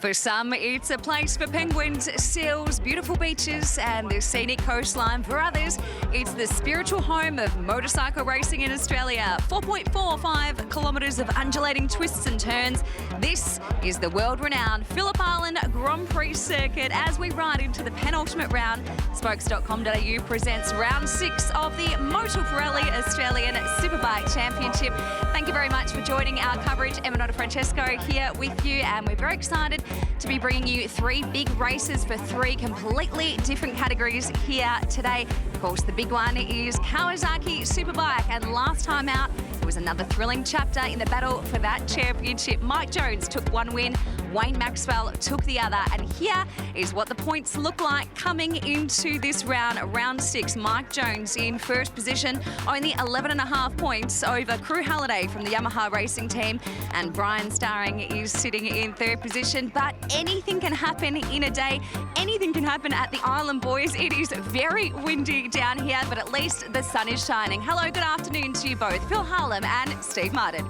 For some, it's a place for penguins, seals, beautiful beaches and the scenic coastline. For others, it's the spiritual home of motorcycle racing in Australia. 4.45 kilometres of undulating twists and turns. This is the world-renowned Phillip Island Grand Prix circuit. As we ride into the penultimate round, spokes.com.au presents round 6 of the Motul Pirelli Australian Superbike Championship. Thank you very much for joining our coverage. Emma Francesco here with you, and we're very excited to be bringing you 3 big races for 3 completely different categories here today. Of course, the big one is Kawasaki Superbike, and last time out, it was another thrilling chapter in the battle for that championship. Mike Jones took one win, Wayne Maxwell took the other, and here is what the points look like coming into this round, round 6. Mike Jones in first position, only 11.5 points over Cru Halliday from the Yamaha racing team, and Bryan Staring is sitting in third position. But anything can happen in a day. Anything can happen at the island, boys. It is very windy down here, but at least the sun is shining. Hello, good afternoon to you both, Phil Harlem and Steve Martin.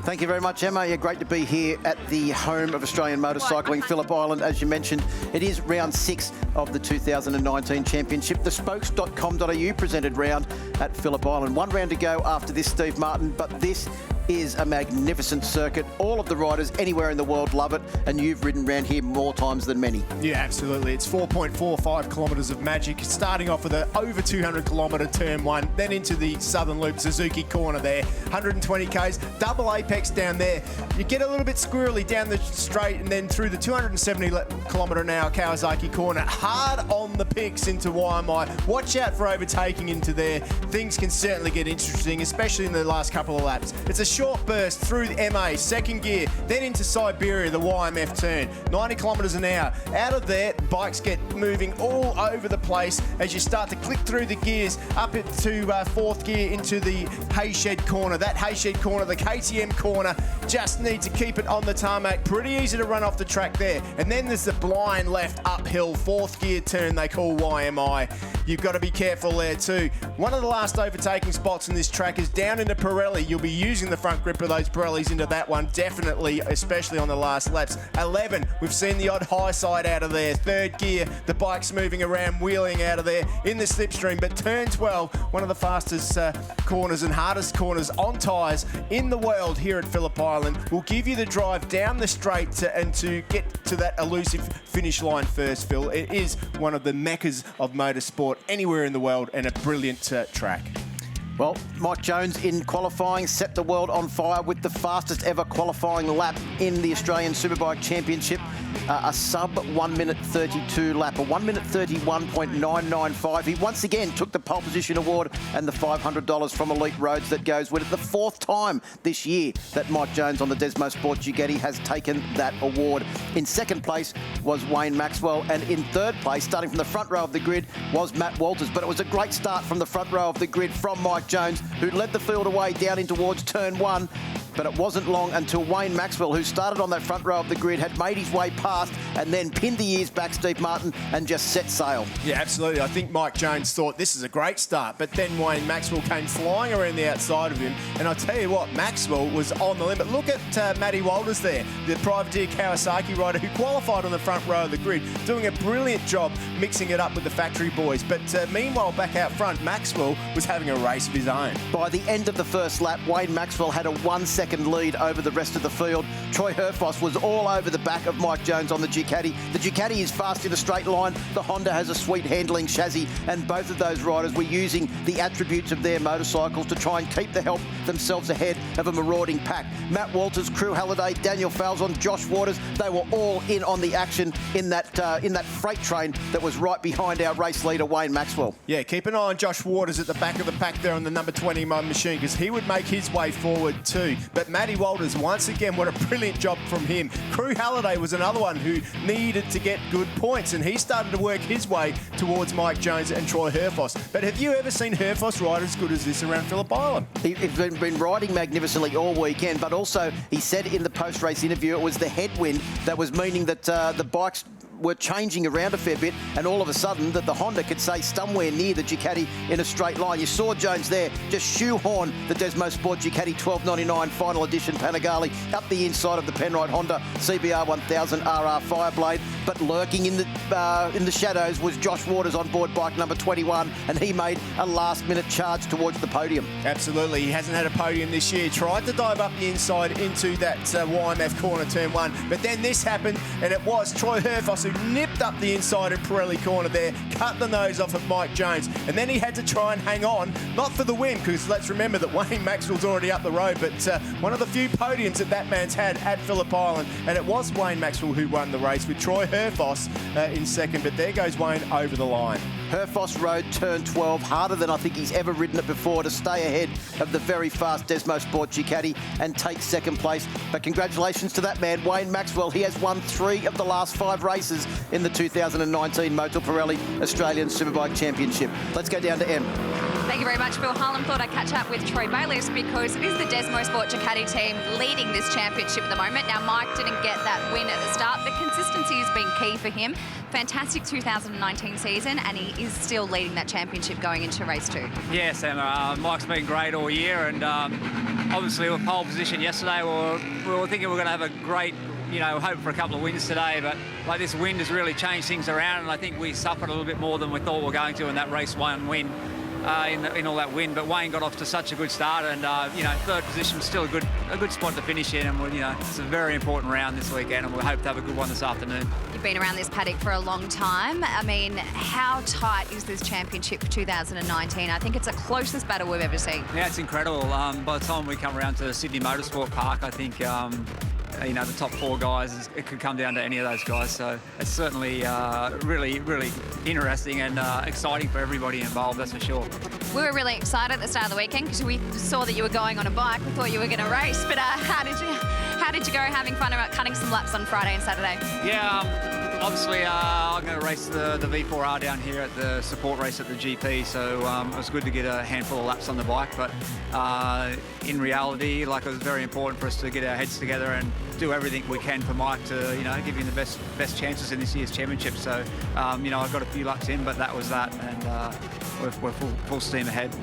Thank you very much, Emma. Yeah, great to be here at the home of Australian motorcycling, Phillip Island. As you mentioned, it is round 6 of the 2019 championship. The spokes.com.au presented round at Phillip Island. 1 round to go after this, Steve Martin, but this is a magnificent circuit. All of the riders anywhere in the world love it, and you've ridden around here more times than many. Yeah, absolutely. It's 4.45 kilometres of magic, starting off with an over 200 kilometre turn 1, then into the Southern Loop Suzuki corner there, 120 k's, double apex down there. You get a little bit squirrely down the straight and then through the 270 kilometre an hour Kawasaki corner, hard on the picks into YMI. Watch out for overtaking into there. Things can certainly get interesting, especially in the last couple of laps. It's a short burst through the MA, second gear, then into Siberia, the YMF turn, 90 kilometres an hour. Out of there, bikes get moving all over the place as you start to click through the gears, up into fourth gear into the Hayshed corner. That Hayshed corner, the KTM corner, just need to keep it on the tarmac. Pretty easy to run off the track there. And then there's the blind left uphill, fourth gear turn they call YMI. You've got to be careful there too. One of the last overtaking spots in this track is down into Pirelli. You'll be using the front grip of those Pirellis into that one, definitely, especially on the last laps. 11, we've seen the odd high side out of there. Third gear, the bike's moving around, wheeling out of there in the slipstream. But turn 12, one of the fastest corners and hardest corners on tyres in the world here at Phillip Island, will give you the drive down the straight and to get to that elusive finish line first, Phil. It is one of the meccas of motorsport anywhere in the world, and a brilliant track. Well, Mike Jones in qualifying set the world on fire with the fastest ever qualifying lap in the Australian Superbike Championship. A sub 1 minute 32 lap, a 1 minute 31.995. He once again took the pole position award and the $500 from Elite Roads that goes with it. The 4th time this year that Mike Jones on the Desmo Sport Ducati has taken that award. In 2nd place was Wayne Maxwell, and in 3rd place, starting from the front row of the grid, was Matt Walters. But it was a great start from the front row of the grid from Mike Jones, who led the field away down in towards turn 1. But it wasn't long until Wayne Maxwell, who started on that front row of the grid, had made his way past and then pinned the ears back, Steve Martin, and just set sail. Yeah, absolutely. I think Mike Jones thought this is a great start, but then Wayne Maxwell came flying around the outside of him. And I'll tell you what, Maxwell was on the limit. Look at Matty Walters there, the privateer Kawasaki rider who qualified on the front row of the grid, doing a brilliant job mixing it up with the factory boys. But meanwhile, back out front, Maxwell was having a race of his own. By the end of the first lap, Wayne Maxwell had a 1-second lead over the rest of the field. Troy Herfoss was all over the back of Mike Jones on the Ducati. The Ducati is fast in a straight line. The Honda has a sweet handling chassis, and both of those riders were using the attributes of their motorcycles to try and keep themselves ahead of a marauding pack. Matt Walters, Cru Halliday, Daniel Falzon, Josh Waters, they were all in on the action in that freight train that was right behind our race leader, Wayne Maxwell. Yeah, keep an eye on Josh Waters at the back of the pack there on the number 20 machine, because he would make his way forward too. But Matty Walters, once again, what a brilliant job from him. Cru Halliday was another one who needed to get good points, and he started to work his way towards Mike Jones and Troy Herfoss. But have you ever seen Herfoss ride as good as this around Phillip Island? He's been riding magnificently all weekend, but also he said in the post-race interview it was the headwind that was meaning that the bikes were changing around a fair bit, and all of a sudden that the Honda could say somewhere near the Ducati in a straight line. You saw Jones there just shoehorn the Desmo Sport Ducati 1299 final edition Panigale up the inside of the Penrite Honda CBR 1000 RR Fireblade, but lurking in the shadows was Josh Waters on board bike number 21, and he made a last-minute charge towards the podium. Absolutely, he hasn't had a podium this year. Tried to dive up the inside into that YMF corner turn one, but then this happened, and it was Troy Herfoss who nipped up the inside of Pirelli corner there, cut the nose off of Mike Jones, and then he had to try and hang on, not for the win, because let's remember that Wayne Maxwell's already up the road, but one of the few podiums that man's had at Phillip Island, and it was Wayne Maxwell who won the race with Troy Herfoss in second, but there goes Wayne over the line. Herfoss rode turn 12 harder than I think he's ever ridden it before to stay ahead of the very fast Desmo Sport Ducati and take second place. But congratulations to that man, Wayne Maxwell. He has won 3 of the last 5 races in the 2019 Motul Pirelli Australian Superbike Championship. Let's go down to M. Thank you very much, Phil Harlan. Thought I'd catch up with Troy Bayliss because it is the Desmo Sport Ducati team leading this championship at the moment. Now, Mike didn't get that win at the start, but consistency has been key for him. Fantastic 2019 season, and he is still leading that championship going into race 2. Yes, Emma. Mike's been great all year, and obviously with pole position yesterday, we were thinking we were going to have a great, hope for a couple of wins today, but like this wind has really changed things around, and I think we suffered a little bit more than we thought we were going to in that race 1 win. In all that wind, but Wayne got off to such a good start, and third position was still a good spot to finish in, and it's a very important round this weekend, and we hope to have a good one this afternoon. You've been around this paddock for a long time. I mean, how tight is this championship for 2019? I think it's the closest battle we've ever seen. Yeah, it's incredible. By the time we come around to Sydney Motorsport Park, I think the top 4 guys, it could come down to any of those guys. So it's certainly really, really interesting and exciting for everybody involved, that's for sure. We were really excited at the start of the weekend because we saw that you were going on a bike. We thought you were going to race, but how did you go having fun about cutting some laps on Friday and Saturday? Yeah, obviously I'm going to race the V4R down here at the support race at the GP, so it was good to get a handful of laps on the bike, but in reality, it was very important for us to get our heads together and do everything we can for Mike to, give him the best chances in this year's championship. So, I got a few laps in, but that was that, and we're full steam ahead.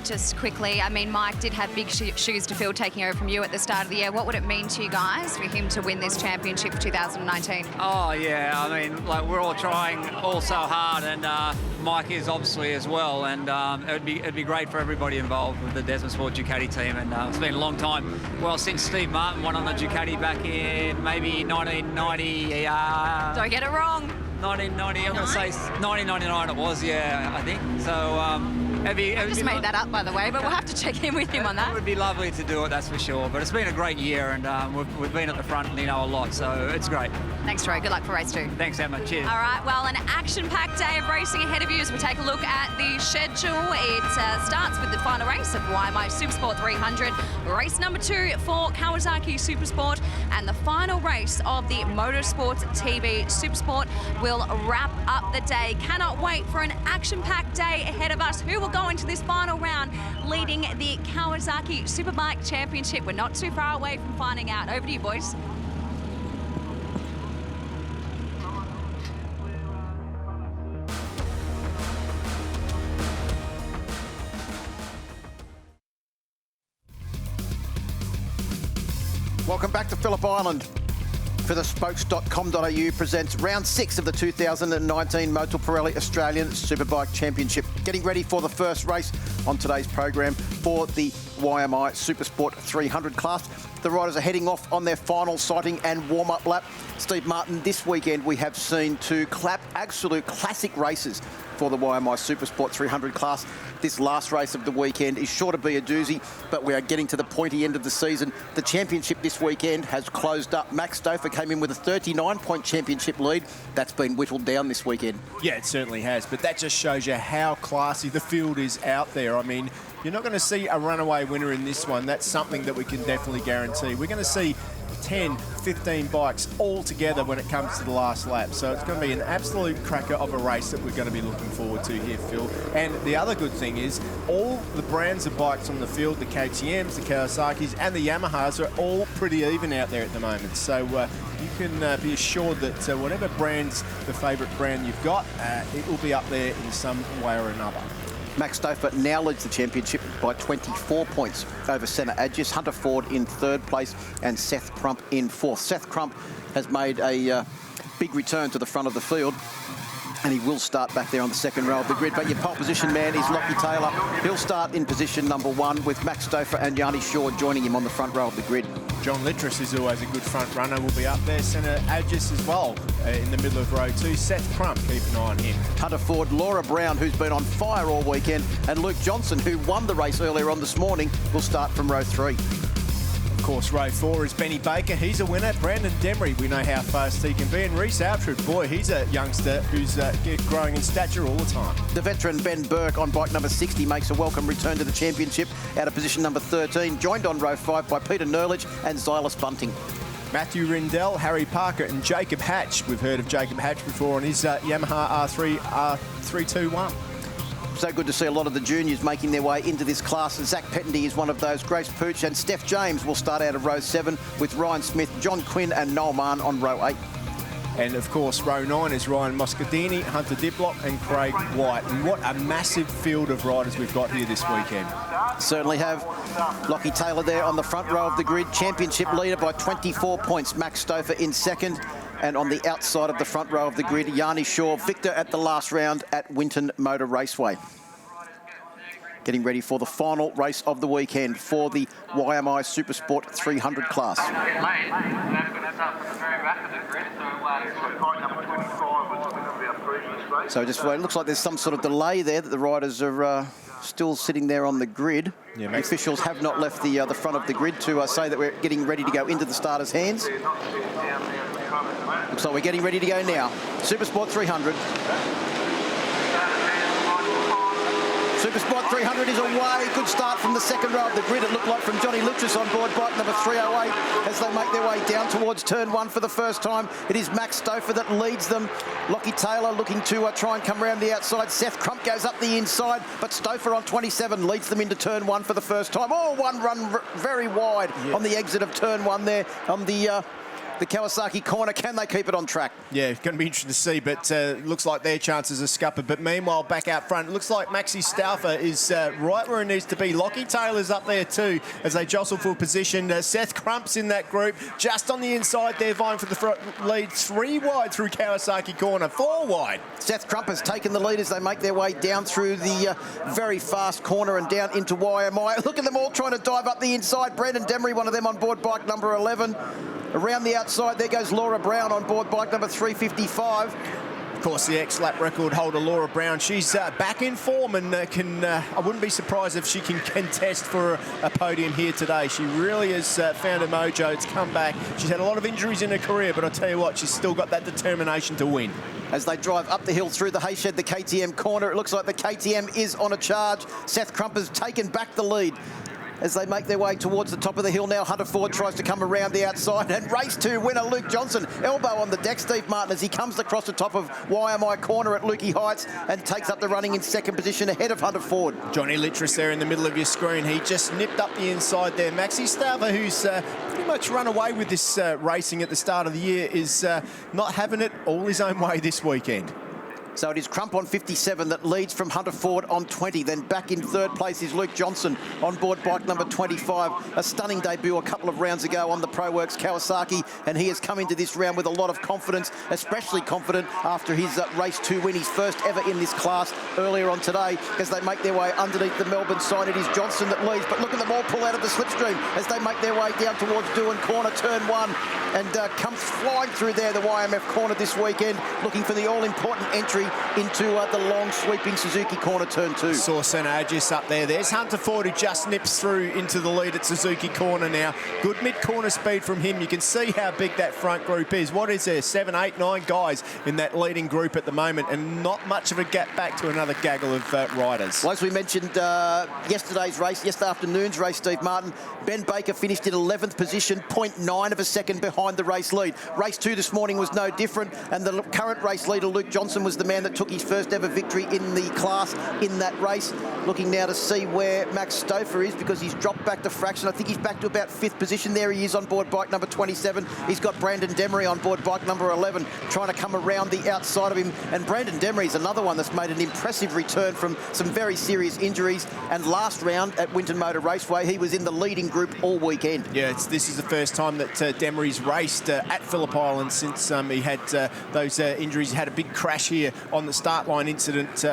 Just quickly, I mean, Mike did have big shoes to fill taking over from you at the start of the year. What would it mean to you guys for him to win this championship for 2019? Oh, yeah. I mean, we're all trying all so hard, and Mike is obviously as well, and it'd be great for everybody involved with the Desmo Sport Ducati team, and it's been a long time. Well, since Steve Martin won on the Ducati back in maybe 1990. Don't get it wrong. 1990, I'm going to say 1999 it was, yeah, I think. So, I just made that up, by the way, but we'll have to check in with him on that. It would be lovely to do it, that's for sure. But it's been a great year, and we've been at the front, a lot, so it's great. Thanks, Troy. Good luck for race 2. Thanks, Emma. Cheers. All right, well, an action-packed day of racing ahead of you as we take a look at the schedule. It starts with the final race of YMI Supersport 300, race number 2 for Kawasaki Supersport, and the final race of the Motorsports TB Supersport will wrap up the day. Cannot wait for an action-packed day ahead of us. Who will go into this final round leading the Kawasaki Superbike Championship? We're not too far away from finding out. Over to you, boys. Welcome back to Phillip Island. For the spokes.com.au presents round 6 of the 2019 Motul Pirelli Australian Superbike Championship. Getting ready for the first race on today's program for the YMI Supersport 300 class. The riders are heading off on their final sighting and warm-up lap. Steve Martin, this weekend we have seen 2 absolute classic races for the YMI Supersport 300 class. This last race of the weekend is sure to be a doozy, but we are getting to the pointy end of the season. The championship this weekend has closed up. Max Stouffer came in with a 39-point championship lead. That's been whittled down this weekend. Yeah, it certainly has, but that just shows you how classy the field is out there. I mean, you're not going to see a runaway winner in this one. That's something that we can definitely guarantee. We're going to see 10, 15 bikes all together when it comes to the last lap. So it's going to be an absolute cracker of a race that we're going to be looking forward to here, Phil. And the other good thing is all the brands of bikes on the field, the KTMs, the Kawasaki's and the Yamahas are all pretty even out there at the moment. So you can be assured that whatever brand's the favourite brand you've got, it will be up there in some way or another. Max Stouffer now leads the championship by 24 points over Senna Agis, Hunter Ford in third place and Seth Crump in fourth. Seth Crump has made a big return to the front of the field, and he will start back there on the second row of the grid. But your pole position man is Lockie Taylor. He'll start in position number 1 with Max Stouffer and Yanni Shaw joining him on the front row of the grid. John Littris is always a good front runner, will be up there. Senna Agis as well in the middle of row 2. Seth Crump, keep an eye on him. Hunter Ford, Laura Brown, who's been on fire all weekend, and Luke Johnson, who won the race earlier on this morning, will start from row 3. Of course, row 4 is Benny Baker. He's a winner. Brandon Demery, we know how fast he can be. And Reece Outred, boy, he's a youngster who's growing in stature all the time. The veteran Ben Burke on bike number 60 makes a welcome return to the championship out of position number 13, joined on row 5 by Peter Nerlich and Xylus Bunting. Matthew Rindell, Harry Parker and Jacob Hatch. We've heard of Jacob Hatch before on his Yamaha R321. So good to see a lot of the juniors making their way into this class. And Zach Pettendy is one of those. Grace Pooch and Steph James will start out of row 7 with Ryan Smith, John Quinn and Noel Mann on row 8. And of course, row 9 is Ryan Moscardini, Hunter Diplock and Craig White. And what a massive field of riders we've got here this weekend. Certainly have Lockie Taylor there on the front row of the grid. Championship leader by 24 points. Max Stouffer in second. And on the outside of the front row of the grid, Yanni Shaw, victor at the last round at Winton Motor Raceway. Getting ready for the final race of the weekend for the YMI Supersport 300 class. So just it looks like there's some sort of delay there that the riders are still sitting there on the grid. Yeah, the officials have not left the front of the grid to say that we're getting ready to go into the starters' hands. Looks like we're getting ready to go now. Supersport 300. Supersport 300 is away. Good start from the second row of the grid. It looked like from Johnny Litris on board bike number 308 as they make their way down towards turn 1 for the first time. It is Max Stouffer that leads them. Lockie Taylor looking to try and come around the outside. Seth Crump goes up the inside, but Stouffer on 27 leads them into turn 1 for the first time. Oh, one run very wide on the exit of turn 1 there on the Kawasaki corner. Can they keep it on track? Yeah, it's going to be interesting to see, but looks like their chances are scuppered. But meanwhile, back out front, it looks like Maxi Stouffer is right where he needs to be. Lockie Taylor's up there too as they jostle for position. Seth Crump's in that group, just on the inside there, vying for the front lead. 3 wide through Kawasaki corner, 4 wide. Seth Crump has taken the lead as they make their way down through the very fast corner and down into YMI. Look at them all trying to dive up the inside. Brendan Demery, one of them on board bike number 11. Around the outside, there goes Laura Brown on board bike number 355. Of course, the ex-lap record holder, Laura Brown, she's back in form and I wouldn't be surprised if she can contest for a podium here today. She really has found her mojo. It's come back. She's had a lot of injuries in her career, but I'll tell you what, she's still got that determination to win. As they drive up the hill through the Hayshed, the KTM corner, it looks like the KTM is on a charge. Seth Crump has taken back the lead. As they make their way towards the top of the hill now, Hunter Ford tries to come around the outside, and race 2 winner Luke Johnson, elbow on the deck, Steve Martin, as he comes across the top of YMI corner at Lukey Heights and takes up the running in second position ahead of Hunter Ford. Johnny Litris there in the middle of your screen. He just nipped up the inside there. Maxi Stouffer, who's pretty much run away with this racing at the start of the year, is not having it all his own way this weekend. So it is Crump on 57 that leads from Hunter Ford on 20. Then back in third place is Luke Johnson on board bike number 25. A stunning debut a couple of rounds ago on the ProWorks Kawasaki, and he has come into this round with a lot of confidence, especially confident after his race 2 win, his first ever in this class earlier on today. As they make their way underneath the Melbourne sign, it is Johnson that leads, but look at them all pull out of the slipstream as they make their way down towards Doohan corner, turn 1, and comes flying through there, the YMF corner this weekend, looking for the all-important entry into the long sweeping Suzuki corner turn 2. Saw Senna Agis up there. There's Hunter Ford, who just nips through into the lead at Suzuki corner now. Good mid-corner speed from him. You can see how big that front group is. What is there? 7, 8, 9 guys in that leading group at the moment, and not much of a gap back to another gaggle of riders. Well, as we mentioned yesterday afternoon's race, Steve Martin, Ben Baker finished in 11th position, 0.9 of a second behind the race lead. Race 2 this morning was no different, and the current race leader, Luke Johnson, was the man that took his first ever victory in the class in that race. Looking now to see where Max Stouffer is, because he's dropped back to fraction. I think he's back to about 5th position. There he is on board bike number 27. He's got Brandon Demery on board bike number 11, trying to come around the outside of him. And Brandon Demery is another one that's made an impressive return from some very serious injuries. And last round at Winton Motor Raceway, he was in the leading group all weekend. Yeah, this is the first time that Demery's raced at Phillip Island since he had those injuries. He had a big crash here on the start line incident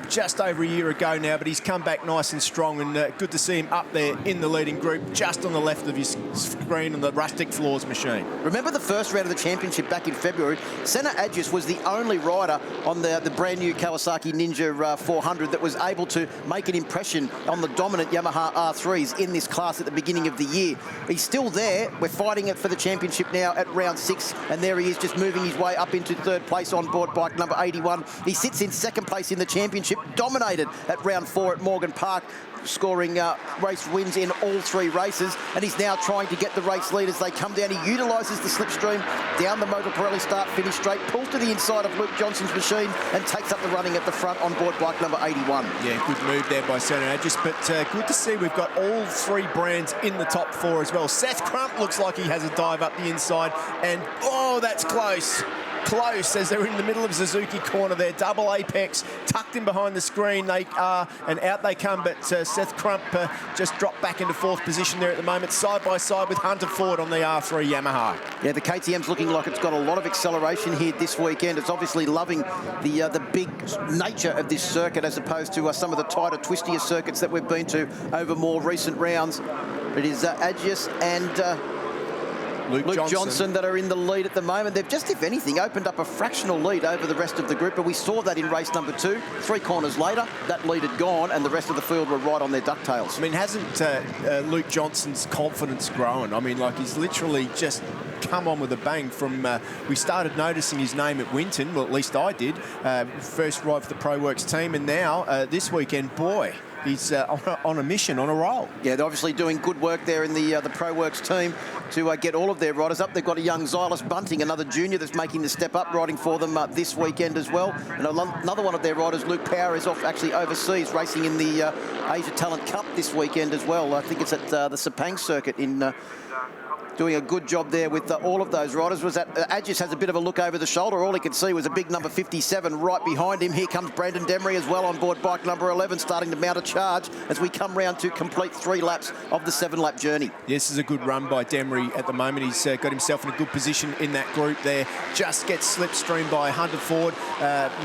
just over a year ago now, but he's come back nice and strong, and good to see him up there in the leading group, just on the left of his screen on the rustic floors machine. Remember the first round of the championship back in February? Senna Agis was the only rider on the brand new Kawasaki Ninja 400 that was able to make an impression on the dominant Yamaha R3s in this class at the beginning of the year. He's still there. We're fighting it for the championship now at round 6, and there he is, just moving his way up into 3rd place on board bike number 81. He sits in 2nd place in the championship, dominated at round 4 at Morgan Park, scoring race wins in all 3 races, and he's now trying to get the race lead as they come down. He utilises the slipstream down the Motul Pirelli start-finish straight, pulls to the inside of Luke Johnson's machine, and takes up the running at the front on board bike number 81. Yeah, good move there by Senna Agis, but good to see we've got all 3 brands in the top 4 as well. Seth Crump looks like he has a dive up the inside, and oh, that's close. Close as they're in the middle of Suzuki corner there. Double apex tucked in behind the screen. They are, and out they come, but Seth Crump just dropped back into 4th position there at the moment, side by side with Hunter Ford on the R3 Yamaha. Yeah, the KTM's looking like it's got a lot of acceleration here this weekend. It's obviously loving the big nature of this circuit as opposed to some of the tighter, twistier circuits that we've been to over more recent rounds. It is Agis and Luke Johnson that are in the lead at the moment. They've just, if anything, opened up a fractional lead over the rest of the group, but we saw that in race number 2. 3 corners later, that lead had gone, and the rest of the field were right on their ducktails. I mean, hasn't Luke Johnson's confidence grown? I mean, like, he's literally just come on with a bang from... we started noticing his name at Winton, well, at least I did. First ride for the ProWorks team, and now, this weekend, boy, he's on a mission, on a roll. Yeah, they're obviously doing good work there in the ProWorks team to get all of their riders up. They've got a young Xylus Bunting, another junior that's making the step up, riding for them this weekend as well. And another one of their riders, Luke Power, is off actually overseas, racing in the Asia Talent Cup this weekend as well. I think it's at the Sepang circuit in... doing a good job there with all of those riders. Was that Agis has a bit of a look over the shoulder. All he could see was a big number 57 right behind him. Here comes Brandon Demery as well on board bike number 11, starting to mount a charge as we come round to complete 3 laps of the 7-lap journey. This is a good run by Demery at the moment. He's got himself in a good position in that group there. Just gets slipstreamed by Hunter Ford.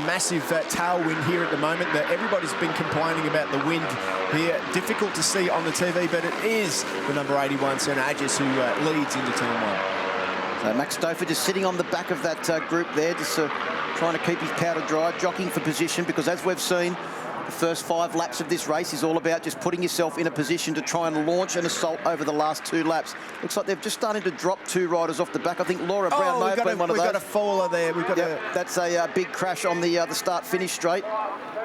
Massive tailwind here at the moment. Everybody's been complaining about the wind here. Difficult to see on the TV, but it is the number 81, Senna Agis, who leads into turn 1. So Max Stouffer just sitting on the back of that group there, just trying to keep his powder dry, jockeying for position, because as we've seen, the first 5 laps of this race is all about just putting yourself in a position to try and launch an assault over the last 2 laps. Looks like they've just started to drop 2 riders off the back. I think Laura Brown may have been one of those. We've got a faller there. That's a big crash on the start-finish straight.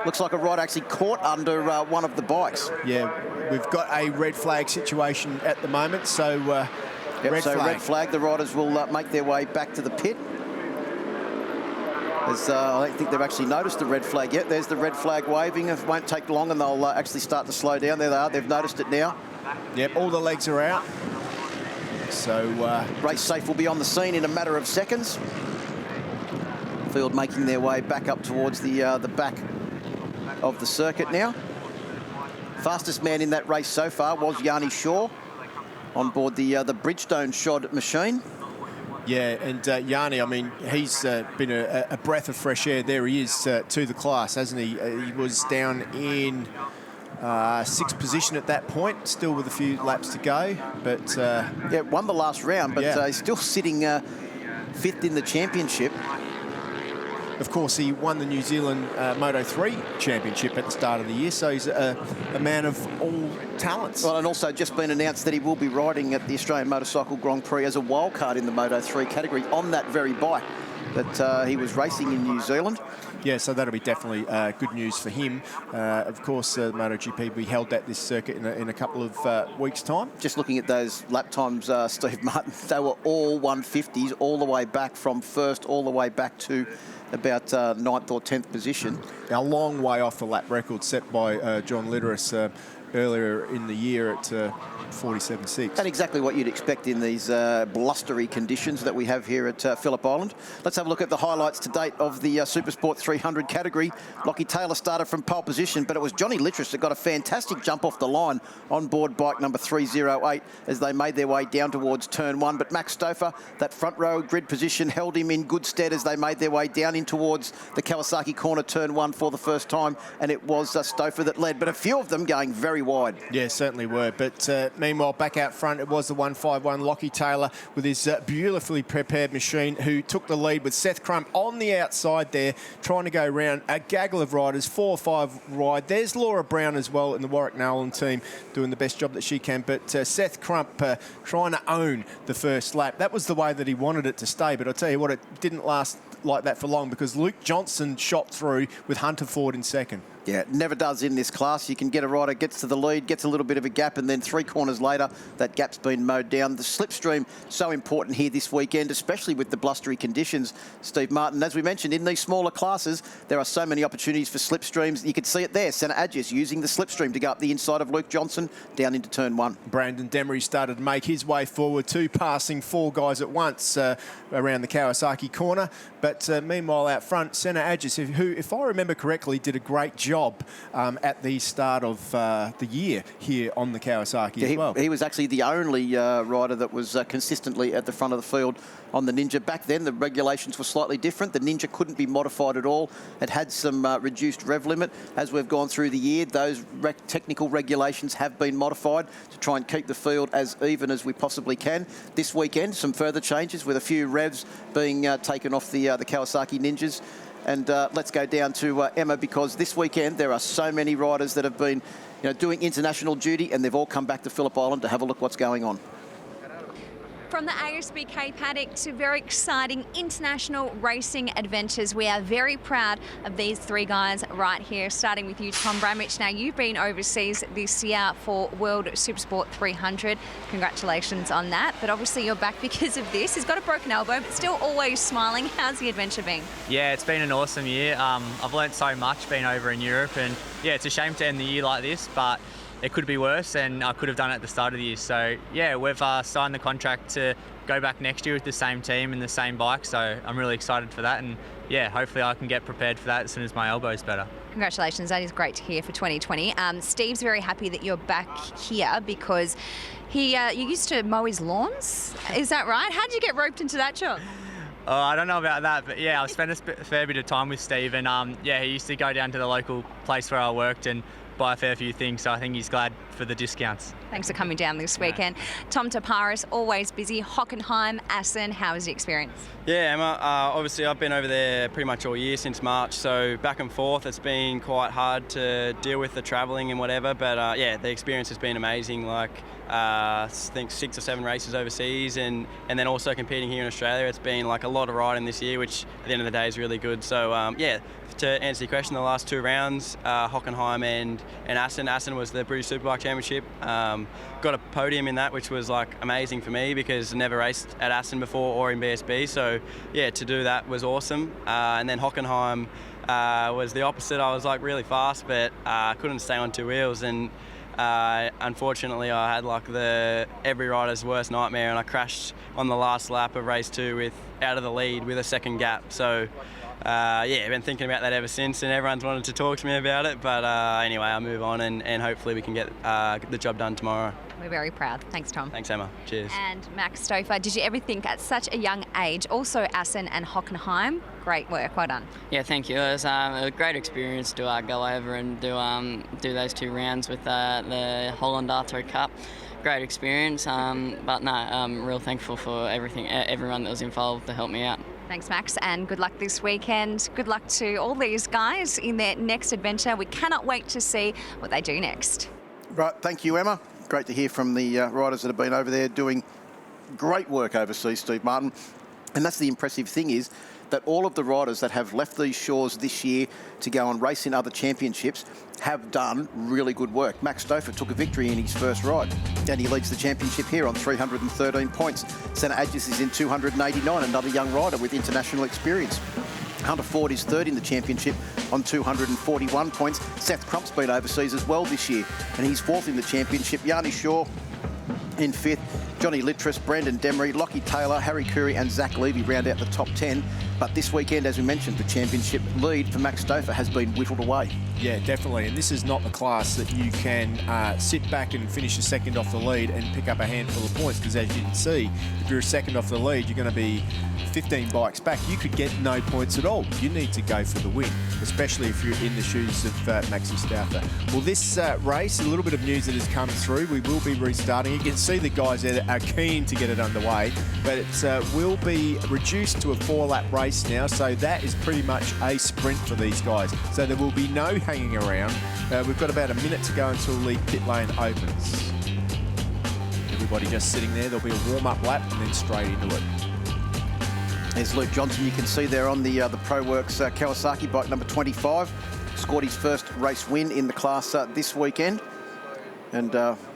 Looks like a rider actually caught under one of the bikes. Yeah, we've got a red flag situation at the moment, so... red flag. The riders will make their way back to the pit. I don't think they've actually noticed the red flag yet. There's the red flag waving. It won't take long and they'll actually start to slow down. There they are. They've noticed it now. Yep, all the legs are out. So race safe will be on the scene in a matter of seconds. Field making their way back up towards the back of the circuit now. Fastest man in that race so far was Yanni Shaw on board the Bridgestone shod machine. Yeah, and Yanni, I mean, he's been a breath of fresh air. There he is to the class, hasn't he? He was down in 6th position at that point, still with a few laps to go. But yeah, won the last round, but he's still sitting 5th in the championship. of course, he won the New Zealand Moto 3 Championship at the start of the year, so he's a man of all talents. Well, and also just been announced that he will be riding at the Australian Motorcycle Grand Prix as a wildcard in the Moto 3 category on that very bike that he was racing in New Zealand. Yeah, so that'll be definitely good news for him. Of course, MotoGP will be held at this circuit in a couple of weeks' time. Just looking at those lap times, Steve Martin, they were all 150s, all the way back from first, all the way back to about 9th or 10th position. A long way off the lap record set by John Litteris earlier in the year at 47.6. And exactly what you'd expect in these blustery conditions that we have here at Phillip Island. Let's have a look at the highlights to date of the Supersport 300 category. Lockie Taylor started from pole position, but it was Johnny Litteris that got a fantastic jump off the line on board bike number 308 as they made their way down towards turn 1. But Max Stouffer, that front row grid position, held him in good stead as they made their way down in towards the Kawasaki corner, turn 1 for the first time. And it was Stouffer that led, but a few of them going very wide. Yeah, certainly were. But meanwhile, back out front, it was the 151 Lockie Taylor with his beautifully prepared machine, who took the lead with Seth Crump on the outside there, trying to go round a gaggle of riders, 4 or 5 wide. There's Laura Brown as well in the Warwick Nolan team, doing the best job that she can. But Seth Crump trying to own the first lap. That was the way that he wanted it to stay. But I'll tell you what, it didn't last like that for long, because Luke Johnson shot through with Hunter Ford in second. Yeah, it never does in this class. You can get a rider, gets to the lead, gets a little bit of a gap, and then 3 corners later, that gap's been mowed down. The slipstream, so important here this weekend, especially with the blustery conditions, Steve Martin. As we mentioned, in these smaller classes, there are so many opportunities for slipstreams. You can see it there, Senna Adjus using the slipstream to go up the inside of Luke Johnson down into turn 1. Brandon Demery started to make his way forward too, passing 4 guys at once around the Kawasaki corner. But meanwhile, out front, Senna Adjus, who, if I remember correctly, did a great job at the start of the year here on the Kawasaki as well. He was actually the only rider that was consistently at the front of the field on the Ninja. Back then, the regulations were slightly different. The Ninja couldn't be modified at all. It had some reduced rev limit. As we've gone through the year, those technical regulations have been modified to try and keep the field as even as we possibly can. This weekend, some further changes with a few revs being taken off the Kawasaki Ninjas. And let's go down to Emma, because this weekend there are so many riders that have been doing international duty, and they've all come back to Phillip Island to have a look what's going on. From the ASBK paddock to very exciting international racing adventures, we are very proud of these 3 guys right here, starting with you, Tom Bramich. Now, you've been overseas this year for World Supersport 300. Congratulations on that. But obviously you're back because of this. He's got a broken elbow, but still always smiling. How's the adventure been? Yeah, it's been an awesome year. I've learnt so much being over in Europe, and yeah, it's a shame to end the year like this, but it could be worse, and I could have done it at the start of the year. So yeah, we've signed the contract to go back next year with the same team and the same bike. So I'm really excited for that, and yeah, hopefully I can get prepared for that as soon as my elbow's better. Congratulations, that is great to hear for 2020. Steve's very happy that you're back here because you used to mow his lawns. Is that right? How did you get roped into that job? Oh, I don't know about that, but yeah, I've spent a fair bit of time with Steve, and yeah, he used to go down to the local place where I worked and buy a fair few things, so I think he's glad for the discounts. Thanks for coming down this weekend. Tom Taparis, always busy. Hockenheim, Assen, how was the experience? Yeah, Emma, obviously I've been over there pretty much all year since March, so back and forth it's been quite hard to deal with the travelling and whatever, but yeah, the experience has been amazing. Like I think 6 or 7 races overseas, and then also competing here in Australia. It's been like a lot of riding this year, which at the end of the day is really good. So yeah, to answer your question, the last 2 rounds, Hockenheim and Assen. Assen was the British Superbike Championship. Got a podium in that, which was like amazing for me because I never raced at Assen before or in BSB. So yeah, to do that was awesome. And then Hockenheim was the opposite. I was like really fast, but couldn't stay on 2 wheels, and unfortunately I had like every rider's worst nightmare, and I crashed on the last lap of race 2 out of the lead with a second gap. So yeah, I've been thinking about that ever since, and everyone's wanted to talk to me about it, but anyway, I'll move on, and hopefully we can get the job done tomorrow. We're very proud. Thanks, Tom. Thanks, Emma. Cheers. And Max Stouffer, did you ever think at such a young age, also Assen and Hockenheim, great work, well done. Yeah, thank you. It was a great experience to go over and do those 2 rounds with the Holland R3 Cup. Great experience, but no, I'm real thankful for everyone that was involved to help me out. Thanks, Max, and good luck this weekend. Good luck to all these guys in their next adventure. We cannot wait to see what they do next. Right, thank you, Emma. Great to hear from the riders that have been over there doing great work overseas, Steve Martin. And that's the impressive thing, is that all of the riders that have left these shores this year to go and race in other championships have done really good work. Max Stouffer took a victory in his first ride, and he leads the championship here on 313 points. Senna Agis is in 289, another young rider with international experience. Hunter Ford is third in the championship on 241 points. Seth Crump's been overseas as well this year, and he's fourth in the championship. Yanni Shaw in fifth. Johnny Littris, Brandon Demery, Lockie Taylor, Harry Curry and Zach Levy round out the top 10. But this weekend, as we mentioned, the championship lead for Max Stouffer has been whittled away. Yeah, definitely. And this is not the class that you can sit back and finish a second off the lead and pick up a handful of points, because as you can see, if you're a second off the lead, you're going to be 15 bikes back. You could get no points at all. You need to go for the win, especially if you're in the shoes of Maxi Stouffer. Well, this race, a little bit of news that has come through. We will be restarting. You can see the guys there that are keen to get it underway, but it will be reduced to a 4-lap race now, so that is pretty much a sprint for these guys. So there will be no hanging around. We've got about a minute to go until the pit lane opens. Everybody just sitting there. There'll be a warm-up lap and then straight into it. There's Luke Johnson, you can see there on the ProWorks Kawasaki bike number 25. Scored his first race win in the class this weekend. And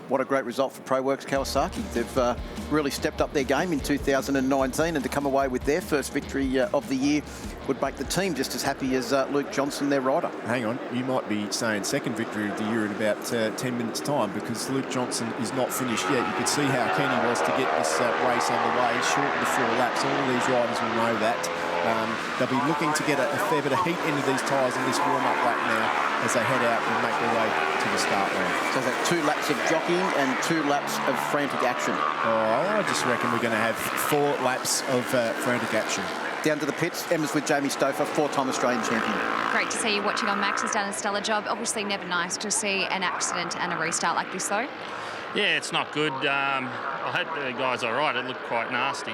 what a great result for ProWorks Kawasaki. They've really stepped up their game in 2019, and to come away with their first victory of the year would make the team just as happy as Luke Johnson, their rider. Hang on, you might be saying second victory of the year in about 10 minutes' time, because Luke Johnson is not finished yet. You could see how keen he was to get this race underway, shortened to 4 laps. All of these riders will know that. They'll be looking to get a fair bit of heat into these tyres in this warm-up lap now as they head out and make their way to the start line. So that's 2 laps of jockeying and 2 laps of frantic action. Oh, I just reckon we're going to have 4 laps of frantic action. Down to the pits, Emma's with Jamie Stouffer, 4-time Australian champion. Great to see you watching on. Max has done a stellar job. Obviously never nice to see an accident and a restart like this, though. Yeah, it's not good. I hope the guy's all right. It looked quite nasty,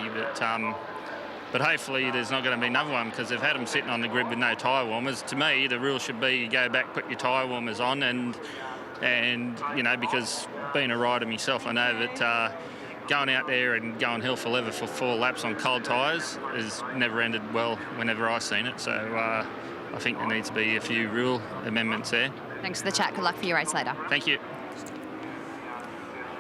but hopefully there's not going to be another one, because they've had them sitting on the grid with no tyre warmers. To me, the rule should be you go back, put your tyre warmers on, and you know, because being a rider myself, I know that going out there and going hell for leather for 4 laps on cold tyres has never ended well whenever I've seen it. So I think there needs to be a few rule amendments there. Thanks for the chat. Good luck for your race later. Thank you.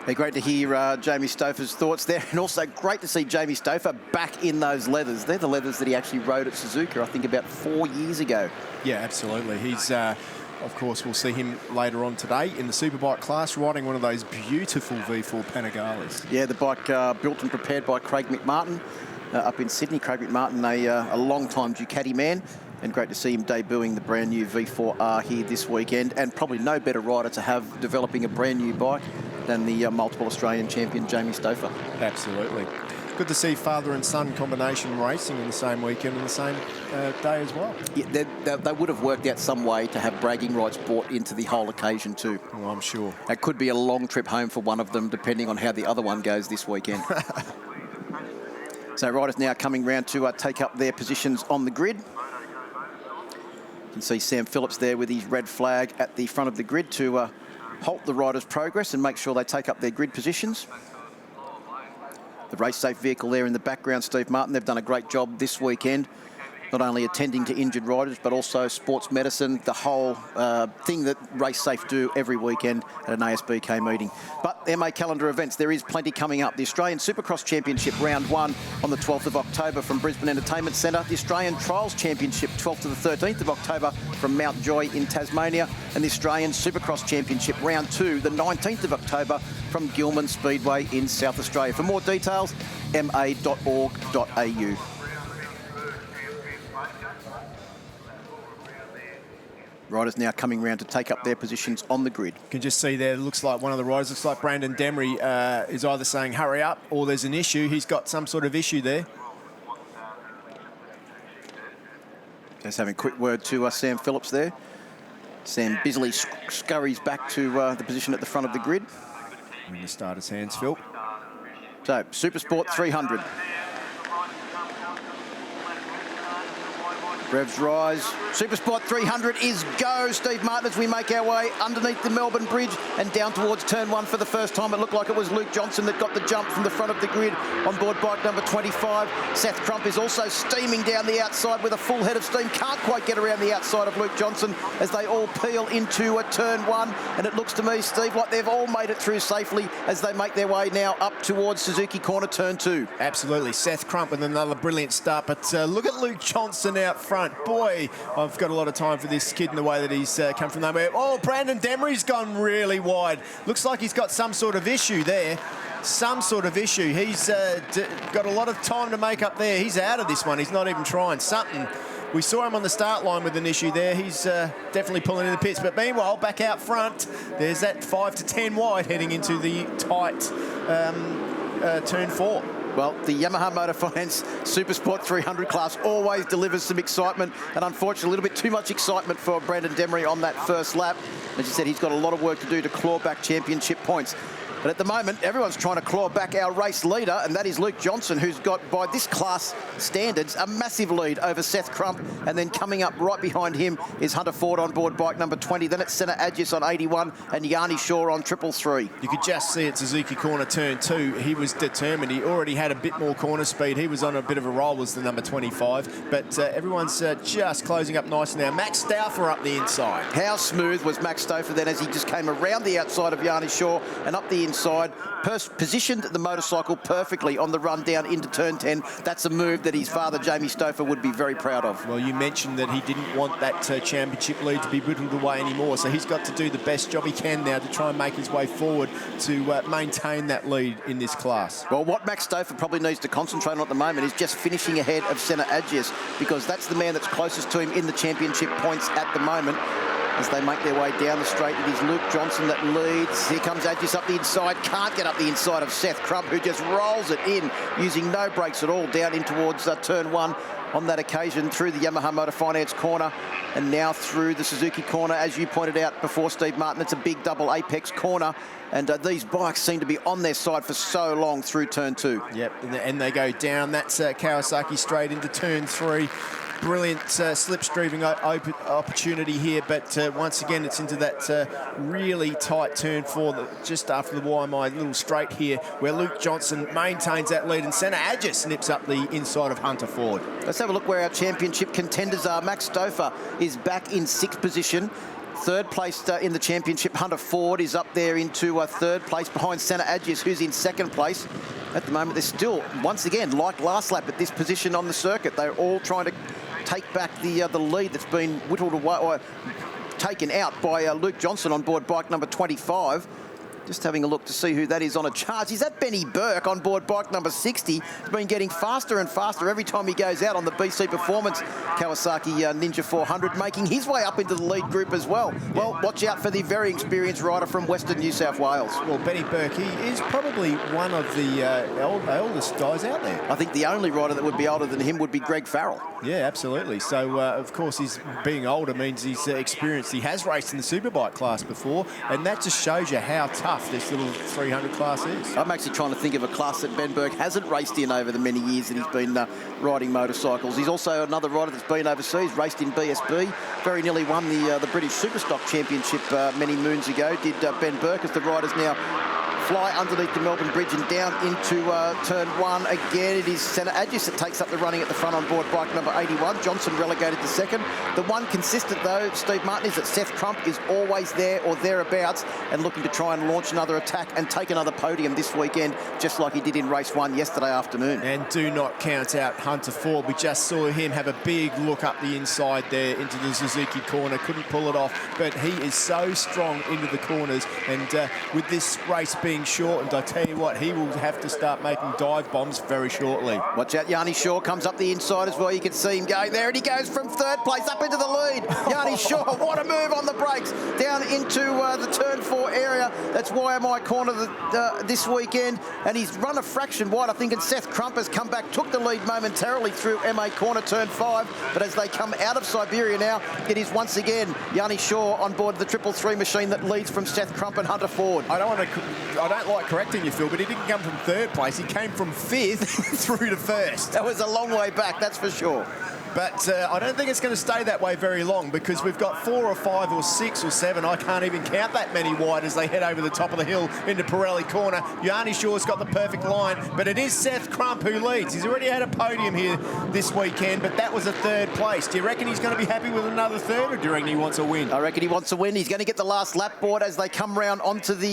Hey, great to hear Jamie Stouffer's thoughts there, and also great to see Jamie Stouffer back in those leathers. They're the leathers that he actually rode at Suzuka, I think, about 4 years ago. Yeah, absolutely. He's, of course, we'll see him later on today in the Superbike class, riding one of those beautiful V4 Panigales. Yeah, the bike built and prepared by Craig McMartin up in Sydney. Craig McMartin, a long-time Ducati man, and great to see him debuting the brand new V4R here this weekend, and probably no better rider to have developing a brand new bike than the multiple Australian champion Jamie Stouffer. Absolutely. Good to see father and son combination racing in the same weekend and the same day as well. Yeah, they would have worked out some way to have bragging rights brought into the whole occasion too. Well, I'm sure. It could be a long trip home for one of them, depending on how the other one goes this weekend. So riders now coming round to take up their positions on the grid. You can see Sam Phillips there with his red flag at the front of the grid to halt the riders' progress and make sure they take up their grid positions. The race safe vehicle there in the background, Steve Martin, they've done a great job this weekend, not only attending to injured riders, but also sports medicine, the whole thing that Race Safe do every weekend at an ASBK meeting. But MA calendar events, there is plenty coming up. The Australian Supercross Championship Round 1 on the 12th of October from Brisbane Entertainment Centre. The Australian Trials Championship 12th to the 13th of October from Mount Joy in Tasmania. And the Australian Supercross Championship Round 2, the 19th of October from Gilman Speedway in South Australia. For more details, ma.org.au. Riders now coming round to take up their positions on the grid. You can just see there, looks like one of the riders, looks like Brandon Demery is either saying hurry up or there's an issue. He's got some sort of issue there. Just having a quick word to Sam Phillips there. Sam busily scurries back to the position at the front of the grid. In the starter's hands, Phil. So, Supersport 300. Revs rise. Supersport 300 is go. Steve Martin, as we make our way underneath the Melbourne Bridge and down towards turn 1 for the first time. It looked like it was Luke Johnson that got the jump from the front of the grid on board bike number 25. Seth Crump is also steaming down the outside with a full head of steam. Can't quite get around the outside of Luke Johnson as they all peel into a turn 1. And it looks to me, Steve, like they've all made it through safely as they make their way now up towards Suzuki Corner turn 2. Absolutely. Seth Crump with another brilliant start. But look at Luke Johnson out front. Boy, I've got a lot of time for this kid in the way that he's come from nowhere. Oh, Brandon Demery's gone really wide. Looks like he's got some sort of issue there. Some sort of issue. He's got a lot of time to make up there. He's out of this one. He's not even trying. Something. We saw him on the start line with an issue there. He's definitely pulling in the pits. But meanwhile, back out front, there's that 5 to 10 wide heading into the tight turn 4. Well, the Yamaha Motor Finance Supersport 300 class always delivers some excitement, and unfortunately a little bit too much excitement for Brandon Demery on that first lap. As you said, he's got a lot of work to do to claw back championship points. But at the moment, everyone's trying to claw back our race leader, and that is Luke Johnson, who's got, by this class standards, a massive lead over Seth Crump. And then coming up right behind him is Hunter Ford on board bike number 20. Then it's Senna Adjus on 81 and Yanni Shaw on 333. You could just see at Suzuki Corner turn 2, he was determined. He already had a bit more corner speed. He was on a bit of a roll, was the number 25. But everyone's just closing up nice now. Max Stauffer up the inside. How smooth was Max Stauffer then as he just came around the outside of Yanni Shaw and up the inside, positioned the motorcycle perfectly on the run down into turn 10. That's a move that his father, Jamie Stauffer, would be very proud of. Well, you mentioned that he didn't want that championship lead to be whittled away anymore, so he's got to do the best job he can now to try and make his way forward to maintain that lead in this class. Well, what Max Stauffer probably needs to concentrate on at the moment is just finishing ahead of Senna Adjus, because that's the man that's closest to him in the championship points at the moment. As they make their way down the straight, it is Luke Johnson that leads. Here comes Adjus up the inside. Can't get up the inside of Seth Crump, who just rolls it in, using no brakes at all, down in towards turn 1 on that occasion, through the Yamaha Motor Finance corner, and now through the Suzuki corner. As you pointed out before, Steve Martin, it's a big double apex corner, and these bikes seem to be on their side for so long through turn 2. Yep, and they go down. That's Kawasaki straight into turn 3. Brilliant slipstreaming opportunity here, but once again it's into that really tight turn 4 just after the YMI little straight here, where Luke Johnson maintains that lead and Senna Adjus nips up the inside of Hunter Ford. Let's have a look where our championship contenders are. Max Stauffer is back in 6th position. Third place in the championship. Hunter Ford is up there into 3rd place behind Senna Adjus, who's in 2nd place. At the moment, they're still, once again, like last lap at this position on the circuit, they're all trying to take back the lead that's been whittled away or taken out by Luke Johnson on board bike number 25. Just having a look to see who that is on a charge. Is that Benny Burke on board bike number 60? He's been getting faster and faster every time he goes out on the BC Performance Kawasaki Ninja 400, making his way up into the lead group as well. Well, watch out for the very experienced rider from Western New South Wales. Well, Benny Burke, he is probably one of the oldest guys out there. I think the only rider that would be older than him would be Greg Farrell. Yeah, absolutely. So, of course, he's being older means he's experienced. He has raced in the Superbike class before, and that just shows you how tough this little 300 class is. I'm actually trying to think of a class that Ben Burke hasn't raced in over the many years that he's been riding motorcycles. He's also another rider that's been overseas, raced in BSB, very nearly won the British Superstock Championship many moons ago, did Ben Burke, as the riders now fly underneath the Melbourne Bridge and down into turn 1. Again, it is Senna Adjus that takes up the running at the front on board bike number 81. Johnson relegated to 2nd. The one consistent, though, Steve Martin, is that Seth Crump is always there or thereabouts and looking to try and launch another attack and take another podium this weekend, just like he did in race 1 yesterday afternoon. And do not count out Hunter Ford. We just saw him have a big look up the inside there into the Suzuki corner. Couldn't pull it off, but he is so strong into the corners. And with this race being shortened, I tell you what, he will have to start making dive bombs very shortly. Watch out, Yanni Shaw comes up the inside as well. You can see him going there, and he goes from 3rd place up into the lead. Yanni Shaw, what a move on the brakes, down into the turn 4 area. That's YMI corner this weekend, and he's run a fraction wide, I think, and Seth Crump has come back, took the lead momentarily through MA corner turn 5, but as they come out of Siberia now, it is once again Yanni Shaw on board the 333 machine that leads from Seth Crump and Hunter Ford. I don't like correcting you, Phil, but he didn't come from 3rd place. He came from 5th through to 1st. That was a long way back, that's for sure. But I don't think it's going to stay that way very long, because we've got 4 or 5 or 6 or 7, I can't even count that many wide as they head over the top of the hill into Pirelli corner. Yanni Shaw's got the perfect line, but it is Seth Crump who leads. He's already had a podium here this weekend, but that was a 3rd place. Do you reckon he's going to be happy with another 3rd, or do you reckon he wants a win? I reckon he wants a win. He's going to get the last lap board as they come round onto the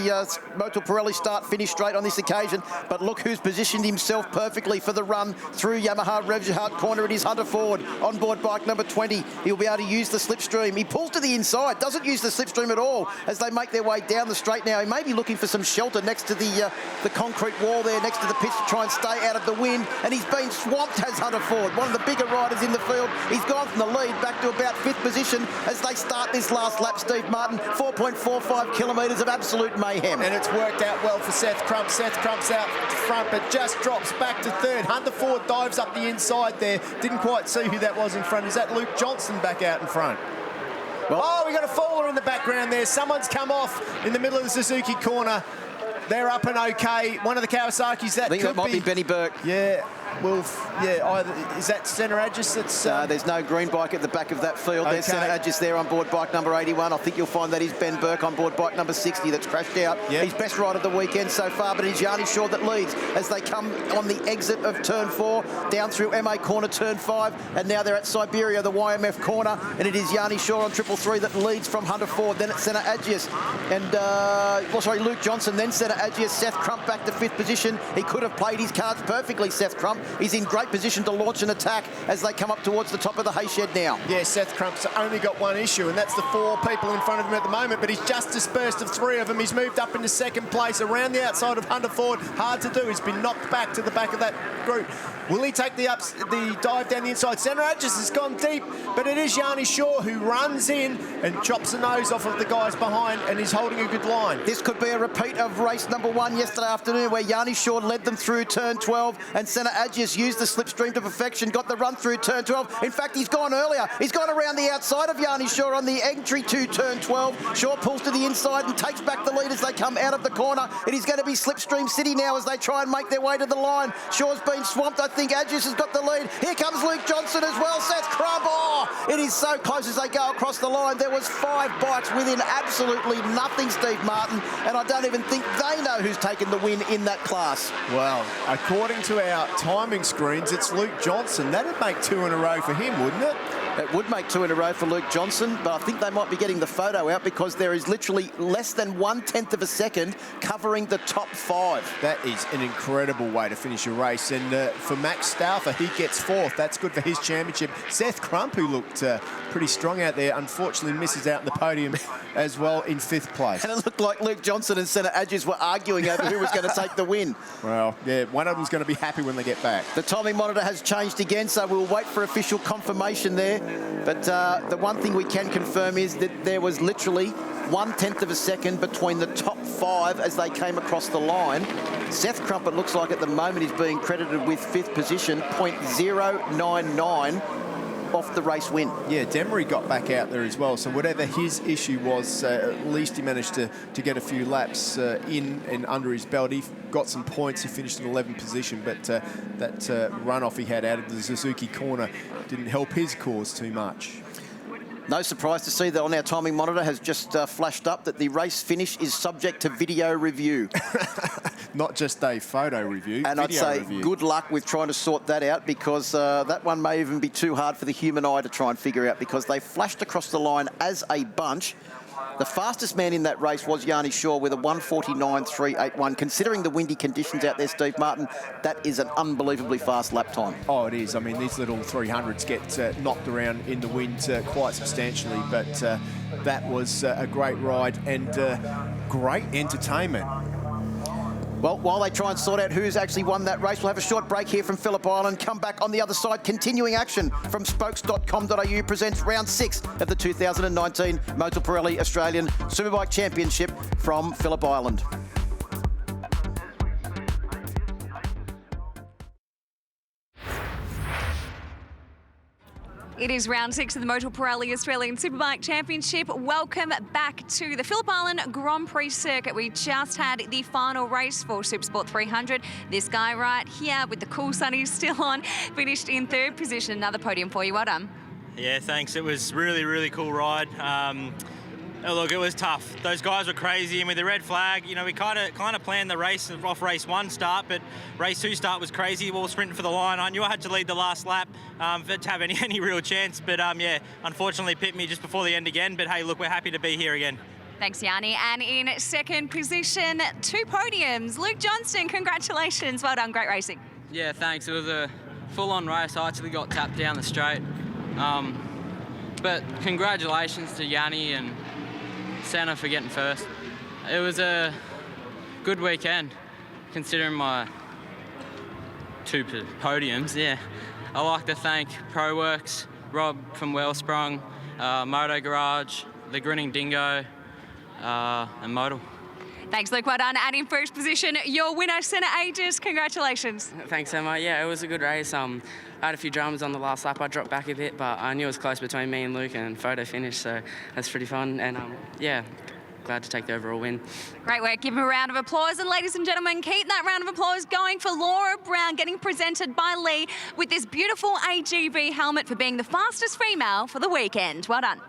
Motul Pirelli start-finish straight on this occasion. But look who's positioned himself perfectly for the run through Yamaha Rev's hard corner. It is Hunter Ford, on-board bike number 20. He'll be able to use the slipstream. He pulls to the inside, doesn't use the slipstream at all as they make their way down the straight now. He may be looking for some shelter next to the concrete wall there, next to the pitch, to try and stay out of the wind. And he's been swamped, has Hunter Ford, one of the bigger riders in the field. He's gone from the lead back to about 5th position as they start this last lap, Steve Martin. 4.45 kilometres of absolute mayhem. And it's worked out well for Seth Crump. Seth Crump's out front, but just drops back to 3rd. Hunter Ford dives up the inside there. Didn't quite see who that was in front. Is that Luke Johnson back out in front? Well, we got a faller in the background there. Someone's come off in the middle of the Suzuki corner. They're up and okay. One of the Kawasaki's, that I think could that might be Benny Burke. Yeah. Well, yeah, either, is that Centre Agis? That's, there's no green bike at the back of that field. Okay. There's Centre Agis there on board bike number 81. I think you'll find that is Ben Burke on board bike number 60 that's crashed out. Yep. He's best ride of the weekend so far, but it's Yanni Shaw that leads as they come on the exit of turn 4, down through MA corner, turn 5, and now they're at Siberia, the YMF corner, and it is Yanni Shaw on 333 that leads from Hunter Ford. Then it's Centre Agis and, Luke Johnson, then Centre Agis. Seth Crump back to 5th position. He could have played his cards perfectly, Seth Crump. He's in great position to launch an attack as they come up towards the top of the hay shed now. Yeah, Seth Crump's only got one issue, and that's the 4 people in front of him at the moment, but he's just dispersed of 3 of them. He's moved up into 2nd place around the outside of Hunter Ford. Hard to do. He's been knocked back to the back of that group. Will he take the dive down the inside? Centre Agis has gone deep, but it is Yanni Shaw who runs in and chops the nose off of the guys behind, and he's holding a good line. This could be a repeat of race number 1 yesterday afternoon, where Yanni Shaw led them through turn 12 and Centre Agis used the slipstream to perfection, got the run through turn 12. In fact, he's gone earlier. He's gone around the outside of Yanni Shaw on the entry to turn 12. Shaw pulls to the inside and takes back the lead as they come out of the corner. It is going to be Slipstream City now as they try and make their way to the line. Shaw's been swamped. I think Agis has got the lead. Here comes Luke Johnson as well. Seth Crump. Oh, it is so close as they go across the line. There was 5 bikes within absolutely nothing, Steve Martin, and I don't even think they know who's taken the win in that class. Well, according to our timing screens, it's Luke Johnson. That'd make 2 in a row for him, wouldn't it? It would make 2 in a row for Luke Johnson, but I think they might be getting the photo out because there is literally less than 1/10 of a second covering the top 5. That is an incredible way to finish a race. And for Max Stauffer, he gets 4th. That's good for his championship. Seth Crump, who looked pretty strong out there, unfortunately misses out in the podium as well in 5th place. And it looked like Luke Johnson and Centre Agis were arguing over who was going to take the win. Well, yeah, one of them's going to be happy when they get back. The timing monitor has changed again, so we'll wait for official confirmation there. But the one thing we can confirm is that there was literally 1/10 of a second between the top 5 as they came across the line. Seth Crump, it looks like at the moment, is being credited with 5th position, 0.099 off the race win. Yeah, Demery got back out there as well, so whatever his issue was, at least he managed to get a few laps in and under his belt. He got some points. He finished in 11th position, but that runoff he had out of the Suzuki corner didn't help his cause too much. No surprise to see that on our timing monitor has just flashed up that the race finish is subject to video review. Not just a photo review, and I'd say good luck with trying to sort that out, because that one may even be too hard for the human eye to try and figure out, because they flashed across the line as a bunch. The fastest man in that race was Yanni Shaw with a 1:49.381. Considering the windy conditions out there, Steve Martin, that is an unbelievably fast lap time. Oh, it is. I mean, these little 300s get knocked around in the wind quite substantially, but that was a great ride and great entertainment. Well, while they try and sort out who's actually won that race, we'll have a short break here from Phillip Island. Come back on the other side. Continuing action from spokes.com.au presents round 6 of the 2019 Motul Pirelli Australian Superbike Championship from Phillip Island. It is round 6 of the Motul Pirelli Australian Superbike Championship. Welcome back to the Phillip Island Grand Prix circuit. We just had the final race for Supersport 300. This guy right here with the cool sunnies still on finished in 3rd position. Another podium for you. Well done. Yeah, thanks. It was really cool ride. Look, it was tough. Those guys were crazy, and with the red flag, you know, we kind of planned the race off race 1 start, but race 2 start was crazy. We were sprinting for the line. I knew I had to lead the last lap to have any real chance, but yeah, unfortunately pipped me just before the end again. But hey, look, we're happy to be here again. Thanks, Yanni. And in 2nd position, 2 podiums. Luke Johnston, congratulations. Well done, great racing. Yeah, thanks. It was a full-on race. I actually got tapped down the straight. But congratulations to Yanni and Santa for getting 1st. It was a good weekend, considering my 2 podiums. Yeah, I'd like to thank ProWorks, Rob from Wellsprung, Moto Garage, the Grinning Dingo, and Motul. Thanks, Luke. Well done. And in 1st position, your winner, Senna Aegis. Congratulations. Thanks, Emma. Yeah, it was a good race. I had a few dramas on the last lap. I dropped back a bit, but I knew it was close between me and Luke, and photo finish, so that's pretty fun. And yeah, glad to take the overall win. Great work. Give him a round of applause. And ladies and gentlemen, keep that round of applause going for Laura Brown, getting presented by Lee with this beautiful AGV helmet for being the fastest female for the weekend. Well done.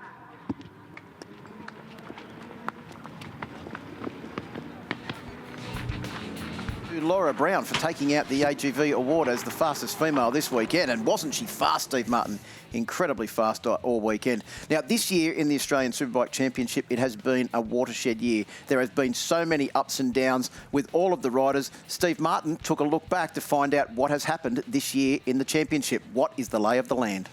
Laura Brown for taking out the AGV award as the fastest female this weekend. And wasn't she fast, Steve Martin? Incredibly fast all weekend. Now, this year in the Australian Superbike Championship, it has been a watershed year. There has been so many ups and downs with all of the riders. Steve Martin took a look back to find out what has happened this year in the championship. What is the lay of the land?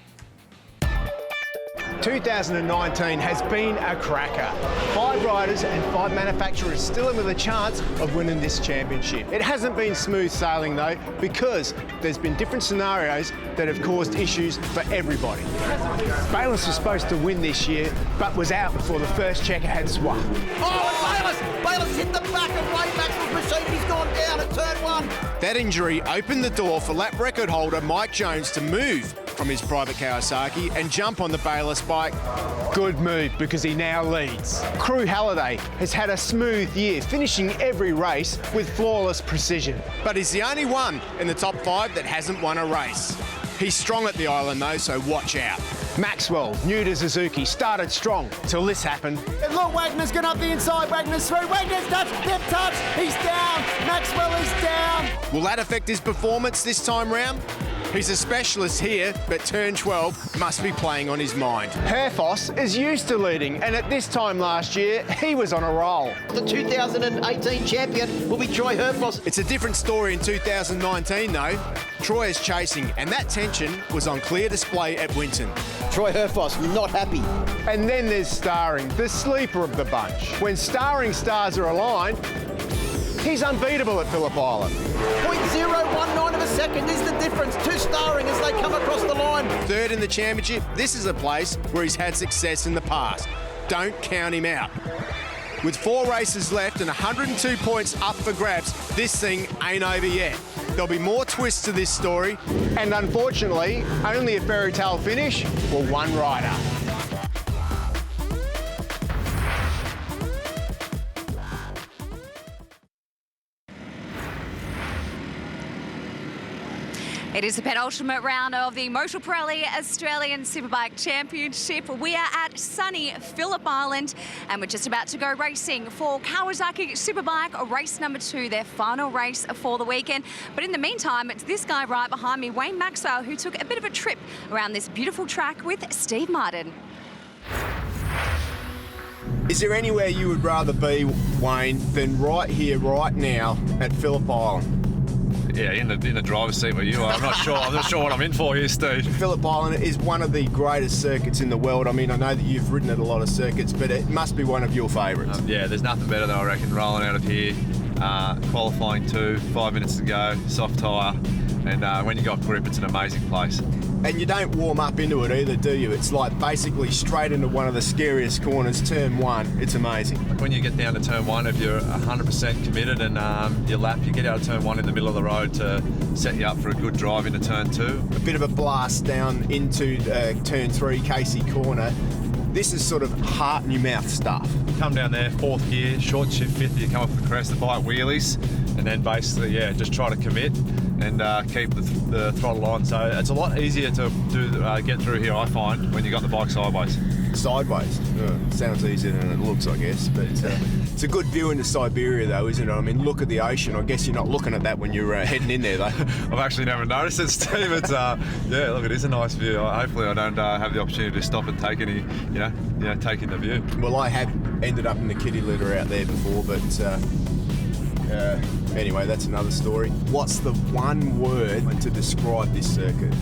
2019 has been a cracker. 5 riders and 5 manufacturers still in with a chance of winning this championship. It hasn't been smooth sailing though, because there's been different scenarios that have caused issues for everybody. Bayliss was supposed to win this year, but was out before the first checker had swung. Oh, Bayliss hit the back of Wayne Maxwell's machine. He's gone down at turn 1. That injury opened the door for lap record holder Mike Jones to move from his private Kawasaki and jump on the Bayliss bike. Good move, because he now leads. Cru Halliday has had a smooth year, finishing every race with flawless precision. But he's the only one in the top 5 that hasn't won a race. He's strong at the island though, so watch out. Maxwell, new to Suzuki, started strong till this happened. And look, Wagner's gone up the inside, Wagner's through, Wagner's touched, hip touch, he's down, Maxwell is down. Will that affect his performance this time round? He's a specialist here, but turn 12 must be playing on his mind. Herfoss is used to leading, and at this time last year, he was on a roll. The 2018 champion will be Troy Herfoss. It's a different story in 2019 though. Troy is chasing, and that tension was on clear display at Winton. Troy Herfoss not happy. And then there's Staring, the sleeper of the bunch. When Staring stars are aligned, he's unbeatable at Phillip Island. 0.019 of a second is the difference to Staring as they come across the line. 3rd in the championship, this is a place where he's had success in the past. Don't count him out. With 4 races left and 102 points up for grabs, this thing ain't over yet. There'll be more twists to this story, and unfortunately, only a fairy tale finish for one rider. It is the penultimate round of the Motul Pirelli Australian Superbike Championship. We are at sunny Phillip Island, and we're just about to go racing for Kawasaki Superbike race number 2, their final race for the weekend. But in the meantime, it's this guy right behind me, Wayne Maxwell, who took a bit of a trip around this beautiful track with Steve Martin. Is there anywhere you would rather be, Wayne, than right here, right now at Phillip Island? Yeah, in the driver's seat with you. I'm not sure what I'm in for here, Steve. Phillip Island is one of the greatest circuits in the world. I mean, I know that you've ridden at a lot of circuits, but it must be one of your favourites. Yeah, there's nothing better than I reckon rolling out of here, qualifying 2, 5 minutes to go, soft tyre, and when you got grip, it's an amazing place. And you don't warm up into it either, do you? It's like basically straight into one of the scariest corners, turn one. It's amazing. When you get down to turn one, if you're 100% committed and you lap, you get out of turn one in the middle of the road to set you up for a good drive into turn two. A bit of a blast down into turn three, Casey corner. This is sort of heart in your mouth stuff. Come down there, fourth gear, short shift fifth, you come off the crest, the bike wheelies, and then basically, yeah, just try to commit and keep the throttle on. So it's a lot easier to get through here, I find, when you got the bike sideways. Sideways? Sounds easier than it looks, I guess. But it's a good view into Siberia, though, isn't it? I mean, look at the ocean. I guess you're not looking at that when you're heading in there, though. I've actually never noticed it, Steve. It's yeah, look, it is a nice view. Hopefully, I don't have the opportunity to stop and take any, take in the view. Well, I have ended up in the kitty litter out there before, but anyway, that's another story. What's the one word to describe this circuit?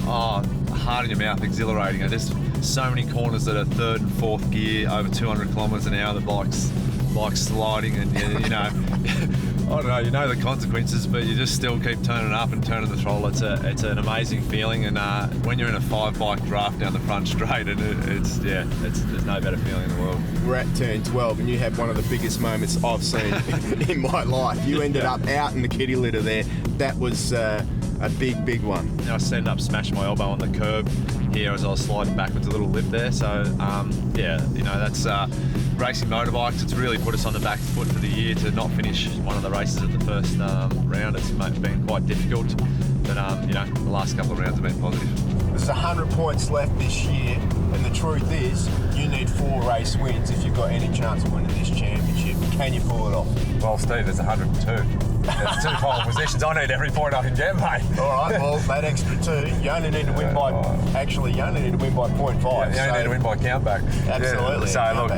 Oh, hard in your mouth, exhilarating. There's so many corners that are third and fourth gear, over 200 kilometres an hour. The bike's sliding, and I don't know. You know the consequences, but you just still keep turning up and turning the throttle. It's an amazing feeling, and when you're in a 5-bike draft down the front straight, and there's no better feeling in the world. We're at turn 12, and you had one of the biggest moments I've seen in my life. You ended up out in the kitty litter there. That was a big one. I ended up smashing my elbow on the curb here as I was sliding backwards a little lip there. So that's racing motorbikes. It's really put us on the back foot for the year to not finish one of the races at the first round. It's been quite difficult, but the last couple of rounds have been positive. There's 100 points left this year, and the truth is, you need 4 race wins if you've got any chance of winning this championship. Can you pull it off? Well, Steve, there's 102. There's 2 pole positions. I need every point I can get, mate. All right, well, that extra 2, you only need to win by... Actually, you only need to win by 0.5. Yeah, you only need to win by countback. Absolutely. Yeah. So, look,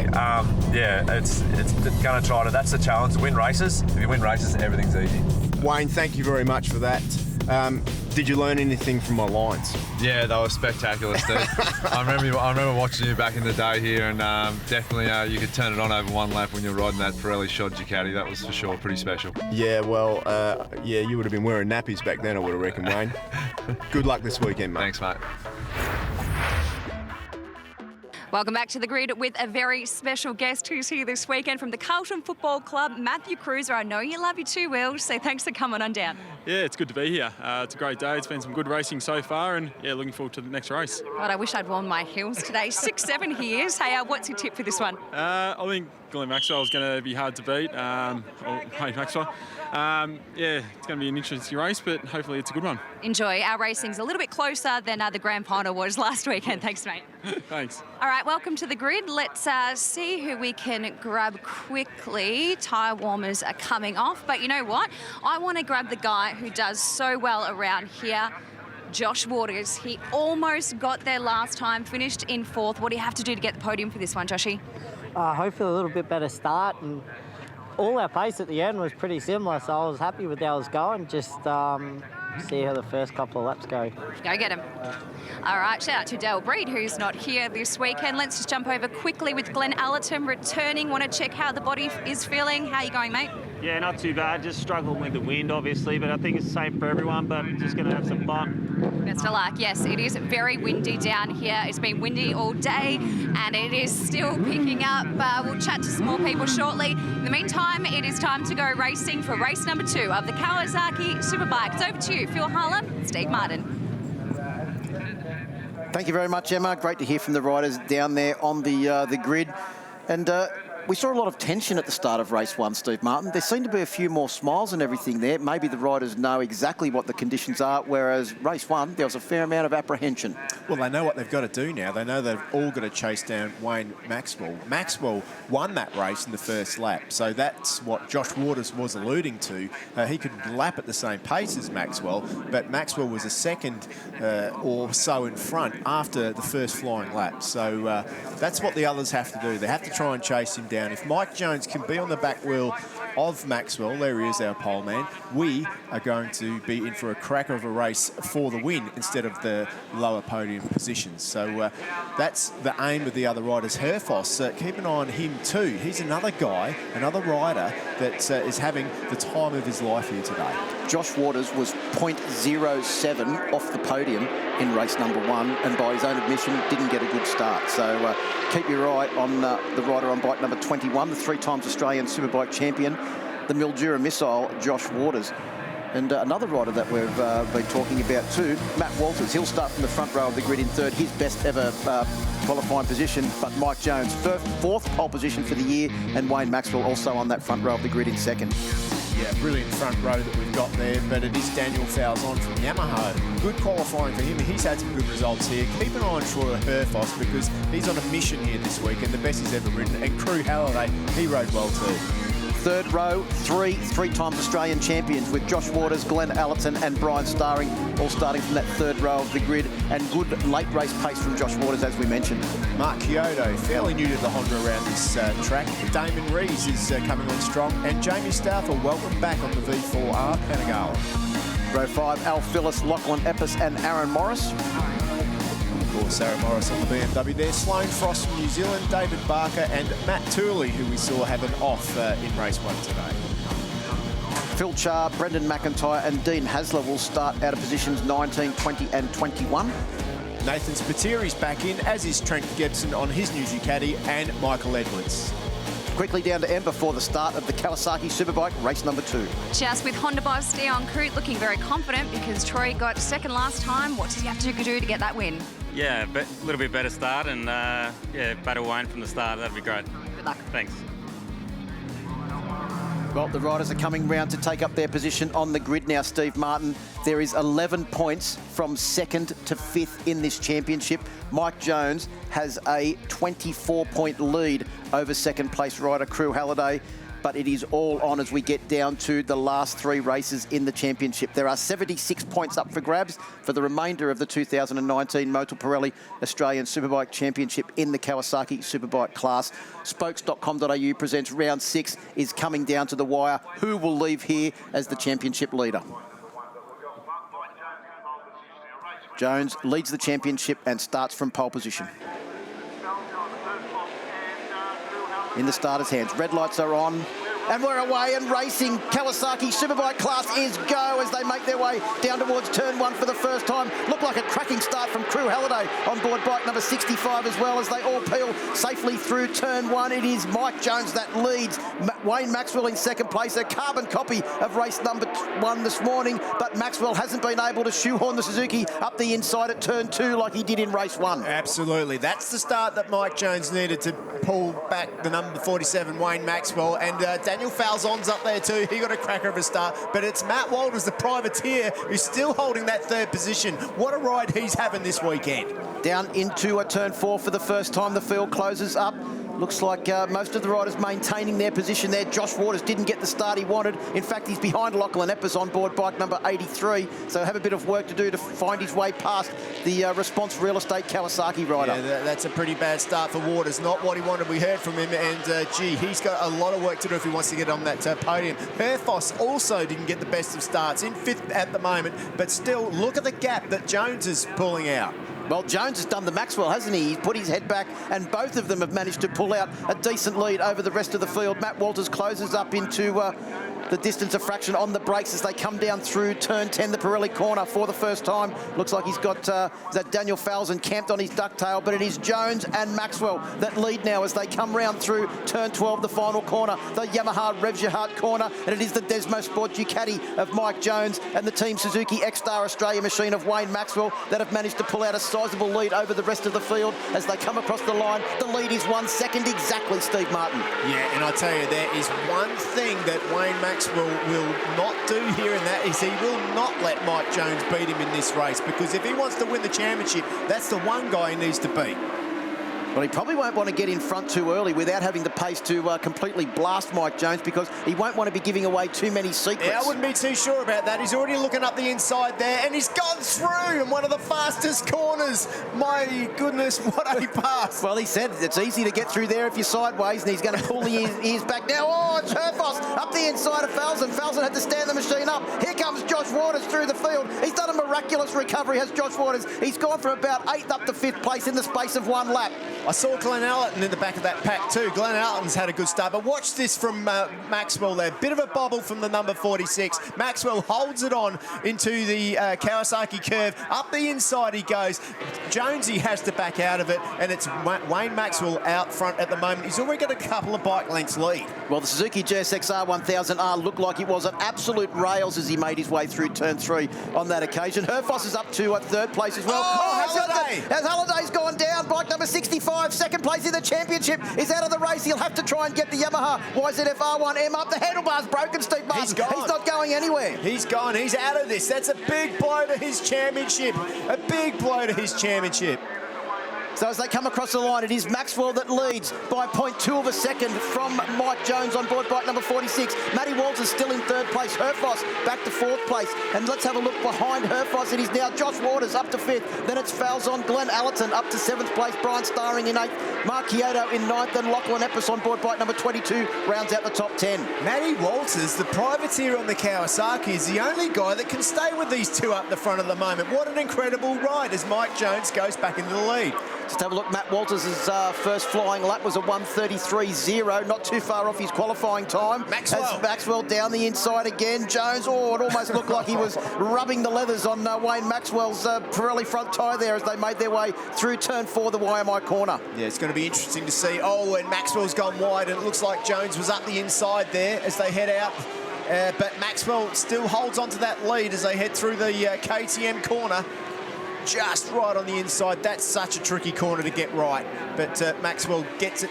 it's going to try to... That's the challenge, to win races. If you win races, everything's easy. Wayne, thank you very much for that. Did you learn anything from my lines? Yeah, they were spectacular, Steve. I remember watching you back in the day here, and definitely you could turn it on over one lap when you're riding that Pirelli shod Ducati. That was for sure pretty special. Yeah, well, you would have been wearing nappies back then, I would have reckoned, Wayne. Good luck this weekend, mate. Thanks, mate. Welcome back to The Grid with a very special guest who's here this weekend from the Carlton Football Club, Matthew Cruiser. I know you love your 2 wheels, so thanks for coming on down. Yeah, it's good to be here. It's a great day. It's been some good racing so far, and yeah, looking forward to the next race. God, I wish I'd worn my heels today. 6'7" he is. Hey, what's your tip for this one? I think Wayne Maxwell is going to be hard to beat. Wayne Maxwell. It's going to be an interesting race, but hopefully it's a good one. Enjoy. Our racing's a little bit closer than the grand final was last weekend. Thanks, mate. Thanks. All right, welcome to The Grid. Let's see who we can grab quickly. Tyre warmers are coming off, but you know what? I want to grab the guy who does so well around here, Josh Waters. He almost got there last time, finished in 4th. What do you have to do to get the podium for this one, Joshy? Hopefully a little bit better start, and all our pace at the end was pretty similar, so I was happy with how I was going. Just see how the first couple of laps go. Go get him. All right, shout out to Dale Breed, who's not here this weekend. Let's just jump over quickly with Glenn Allerton returning. Want to check how the body is feeling. How are you going, mate? Yeah, not too bad. Just struggling with the wind, obviously, but I think it's the same for everyone, but just going to have some fun. Best of luck. Yes, it is very windy down here. It's been windy all day, and it is still picking up. We'll chat to some more people shortly. In the meantime, it is time to go racing for race number 2 of the Kawasaki Superbike. It's over to you, Phil Harlan, Steve Martin. Thank you very much, Emma. Great to hear from the riders down there on the grid. And we saw a lot of tension at the start of race 1, Steve Martin. There seemed to be a few more smiles and everything there. Maybe the riders know exactly what the conditions are, whereas race 1, there was a fair amount of apprehension. Well, they know what they've got to do now. They know they've all got to chase down Wayne Maxwell. Maxwell won that race in the first lap, so that's what Josh Waters was alluding to. He could lap at the same pace as Maxwell, but Maxwell was a second or so in front after the first flying lap. So that's what the others have to do. They have to try and chase him down. If Mike Jones can be on the back wheel of Maxwell, there he is, our pole man, we are going to be in for a cracker of a race for the win instead of the lower podium positions. So that's the aim of the other riders. Herfoss, keep an eye on him too. He's another guy, another rider that is having the time of his life here today. Josh Waters was 0.07 off the podium in race number 1, and by his own admission, didn't get a good start. So keep your eye on the rider on bike number 21, the 3 times Australian Superbike champion, the Mildura missile, Josh Waters. And another rider that we've been talking about too, Matt Walters. He'll start from the front row of the grid in 3rd, his best ever qualifying position. But Mike Jones, 4th pole position for the year, and Wayne Maxwell also on that front row of the grid in 2nd. Yeah, brilliant front row that we've got there, but it is Daniel Falzon from Yamaha. Good qualifying for him. He's had some good results here. Keep an eye on Troy Herfoss because he's on a mission here this week and the best he's ever ridden. And Cru Halliday, he rode well too. 3rd row, 3 times Australian champions with Josh Waters, Glenn Allerton and Bryan Staring all starting from that 3rd row of the grid, and good late race pace from Josh Waters, as we mentioned. Mark Kyoto, fairly new to the Honda around this track. Damon Rees is coming on strong, and Jamie Stauffer, welcome back on the V4R Panigale. Row 5, Al Phillips, Lachlan Epps and Aaron Morris. Sarah Morris on the BMW there. Sloane Frost from New Zealand, David Barker and Matt Tooley, who we saw have an off in race 1 today. Phil Charr, Brendan McIntyre and Dean Hasler will start out of positions 19, 20 and 21. Nathan Spiteri's back in, as is Trent Gebson on his new Ducati, and Michael Edwards. Quickly down to M before the start of the Kawasaki Superbike race number 2. Just with Honda boss Dion Crute looking very confident because Troy got 2nd last time. What does he have to do to get that win? Yeah, a little bit better start and, yeah, battle Wayne from the start. That'd be great. Good luck. Thanks. Well, the riders are coming round to take up their position on the grid now, Steve Martin. There is 11 points from 2nd to 5th in this championship. Mike Jones has a 24-point lead over 2nd place rider Cru Halliday, but it is all on as we get down to the last 3 races in the championship. There are 76 points up for grabs for the remainder of the 2019 Motul Pirelli Australian Superbike Championship in the Kawasaki Superbike class. Spokes.com.au presents round 6 is coming down to the wire. Who will leave here as the championship leader? Jones leads the championship and starts from pole position. In the starter's hands. Red lights are on. And we're away and racing. Kawasaki Superbike class is go as they make their way down towards turn 1 for the first time. Looked like a cracking start from Cru Halliday on board bike number 65 as well as they all peel safely through turn 1. It is Mike Jones that leads. Wayne Maxwell in 2nd place, a carbon copy of race number 1 this morning, but Maxwell hasn't been able to shoehorn the Suzuki up the inside at turn 2 like he did in race 1. Absolutely. That's the start that Mike Jones needed to pull back the number 47, Wayne Maxwell, and Daniel Falzon's up there too. He got a cracker of a start, but it's Matt Walters, the privateer, who's still holding that 3rd position. What a ride he's having this weekend. Down into a turn 4 for the first time. The field closes up. Looks like most of the riders maintaining their position there. Josh Waters didn't get the start he wanted. In fact, he's behind Lachlan Epps on board bike number 83. So have a bit of work to do to find his way past the Response Real Estate Kawasaki rider. Yeah, that's a pretty bad start for Waters. Not what he wanted. We heard from him, and gee, he's got a lot of work to do if he wants to get on that podium. Herfoss also didn't get the best of starts, in 5th at the moment, but still, look at the gap that Jones is pulling out. Well, Jones has done the Maxwell, hasn't he? He's put his head back, and both of them have managed to pull out a decent lead over the rest of the field. Matt Walters closes up into the distance a fraction on the brakes as they come down through turn 10, the Pirelli corner for the first time. Looks like he's got that Daniel Falzon camped on his ducktail, but it is Jones and Maxwell that lead now as they come round through turn 12, the final corner, the Yamaha Revs Your Heart corner, and it is the Desmo Sport Ducati of Mike Jones and the Team Suzuki X-Star Australia machine of Wayne Maxwell that have managed to pull out a sizable lead over the rest of the field as they come across the line. The lead is 1 second exactly, Steve Martin. Yeah, and I tell you, there is one thing that Wayne Maxwell will not do here, and that is he will not let Mike Jones beat him in this race, because if he wants to win the championship, that's the one guy he needs to beat. Well, he probably won't want to get in front too early without having the pace to completely blast Mike Jones, because he won't want to be giving away too many secrets. Yeah, I wouldn't be too sure about that. He's already looking up the inside there, and he's gone through in one of the fastest corners. My goodness, what a pass. Well, he said it's easy to get through there if you're sideways, and he's going to pull the ears back now. Oh, it's Herfoss up the inside of Falzon. Falzon had to stand the machine up. Here comes Josh Waters through the field. He's done a miraculous recovery, has Josh Waters. He's gone from about 8th up to 5th place in the space of 1 lap. I saw Glenn Allerton in the back of that pack too. Glenn Allerton's had a good start, but watch this from Maxwell there. Bit of a bobble from the number 46. Maxwell holds it on into the Kawasaki curve. Up the inside he goes. Jonesy has to back out of it, and it's Wayne Maxwell out front at the moment. He's already got a couple of bike lengths lead. Well, the Suzuki GSX-R 1000R looked like it was an absolute rails as he made his way through turn 3 on that occasion. Herfoss is up to third place as well. Halliday! As Halliday's gone down, bike number 65, second place in the championship, is out of the race. He'll have to try and get the Yamaha YZF R1M up. The handlebar's broken, Steve Martin. He's gone. He's not going anywhere. He's gone. He's out of this. That's a big blow to his championship. A big blow to his championship. So as they come across the line, it is Maxwell that leads by 0.2 of a second from Mike Jones on board bike number 46. Matty Walters still in third place. Herfoss back to fourth place. And let's have a look behind Herfoss. It is now Josh Waters up to fifth. Then it's Falzon, Glenn Allerton up to seventh place. Bryan Staring in eighth. Mark Kyoto in ninth. And Lachlan Epps on board bike number 22 rounds out the top 10. Matty Walters, the privateer on the Kawasaki, is the only guy that can stay with these two up the front at the moment. What an incredible ride as Mike Jones goes back into the lead. Just have a look. Matt Walters' first flying lap was a 1:33.0, not too far off his qualifying time. Maxwell down the inside again. Jones, it almost looked like he was rubbing the leathers on Wayne Maxwell's Pirelli front tyre there as they made their way through turn 4, the YMI corner. Yeah, it's going to be interesting to see. And Maxwell's gone wide, and it looks like Jones was up the inside there as they head out. But Maxwell still holds on to that lead as they head through the KTM corner. Just right on the inside. That's such a tricky corner to get right. But Maxwell gets it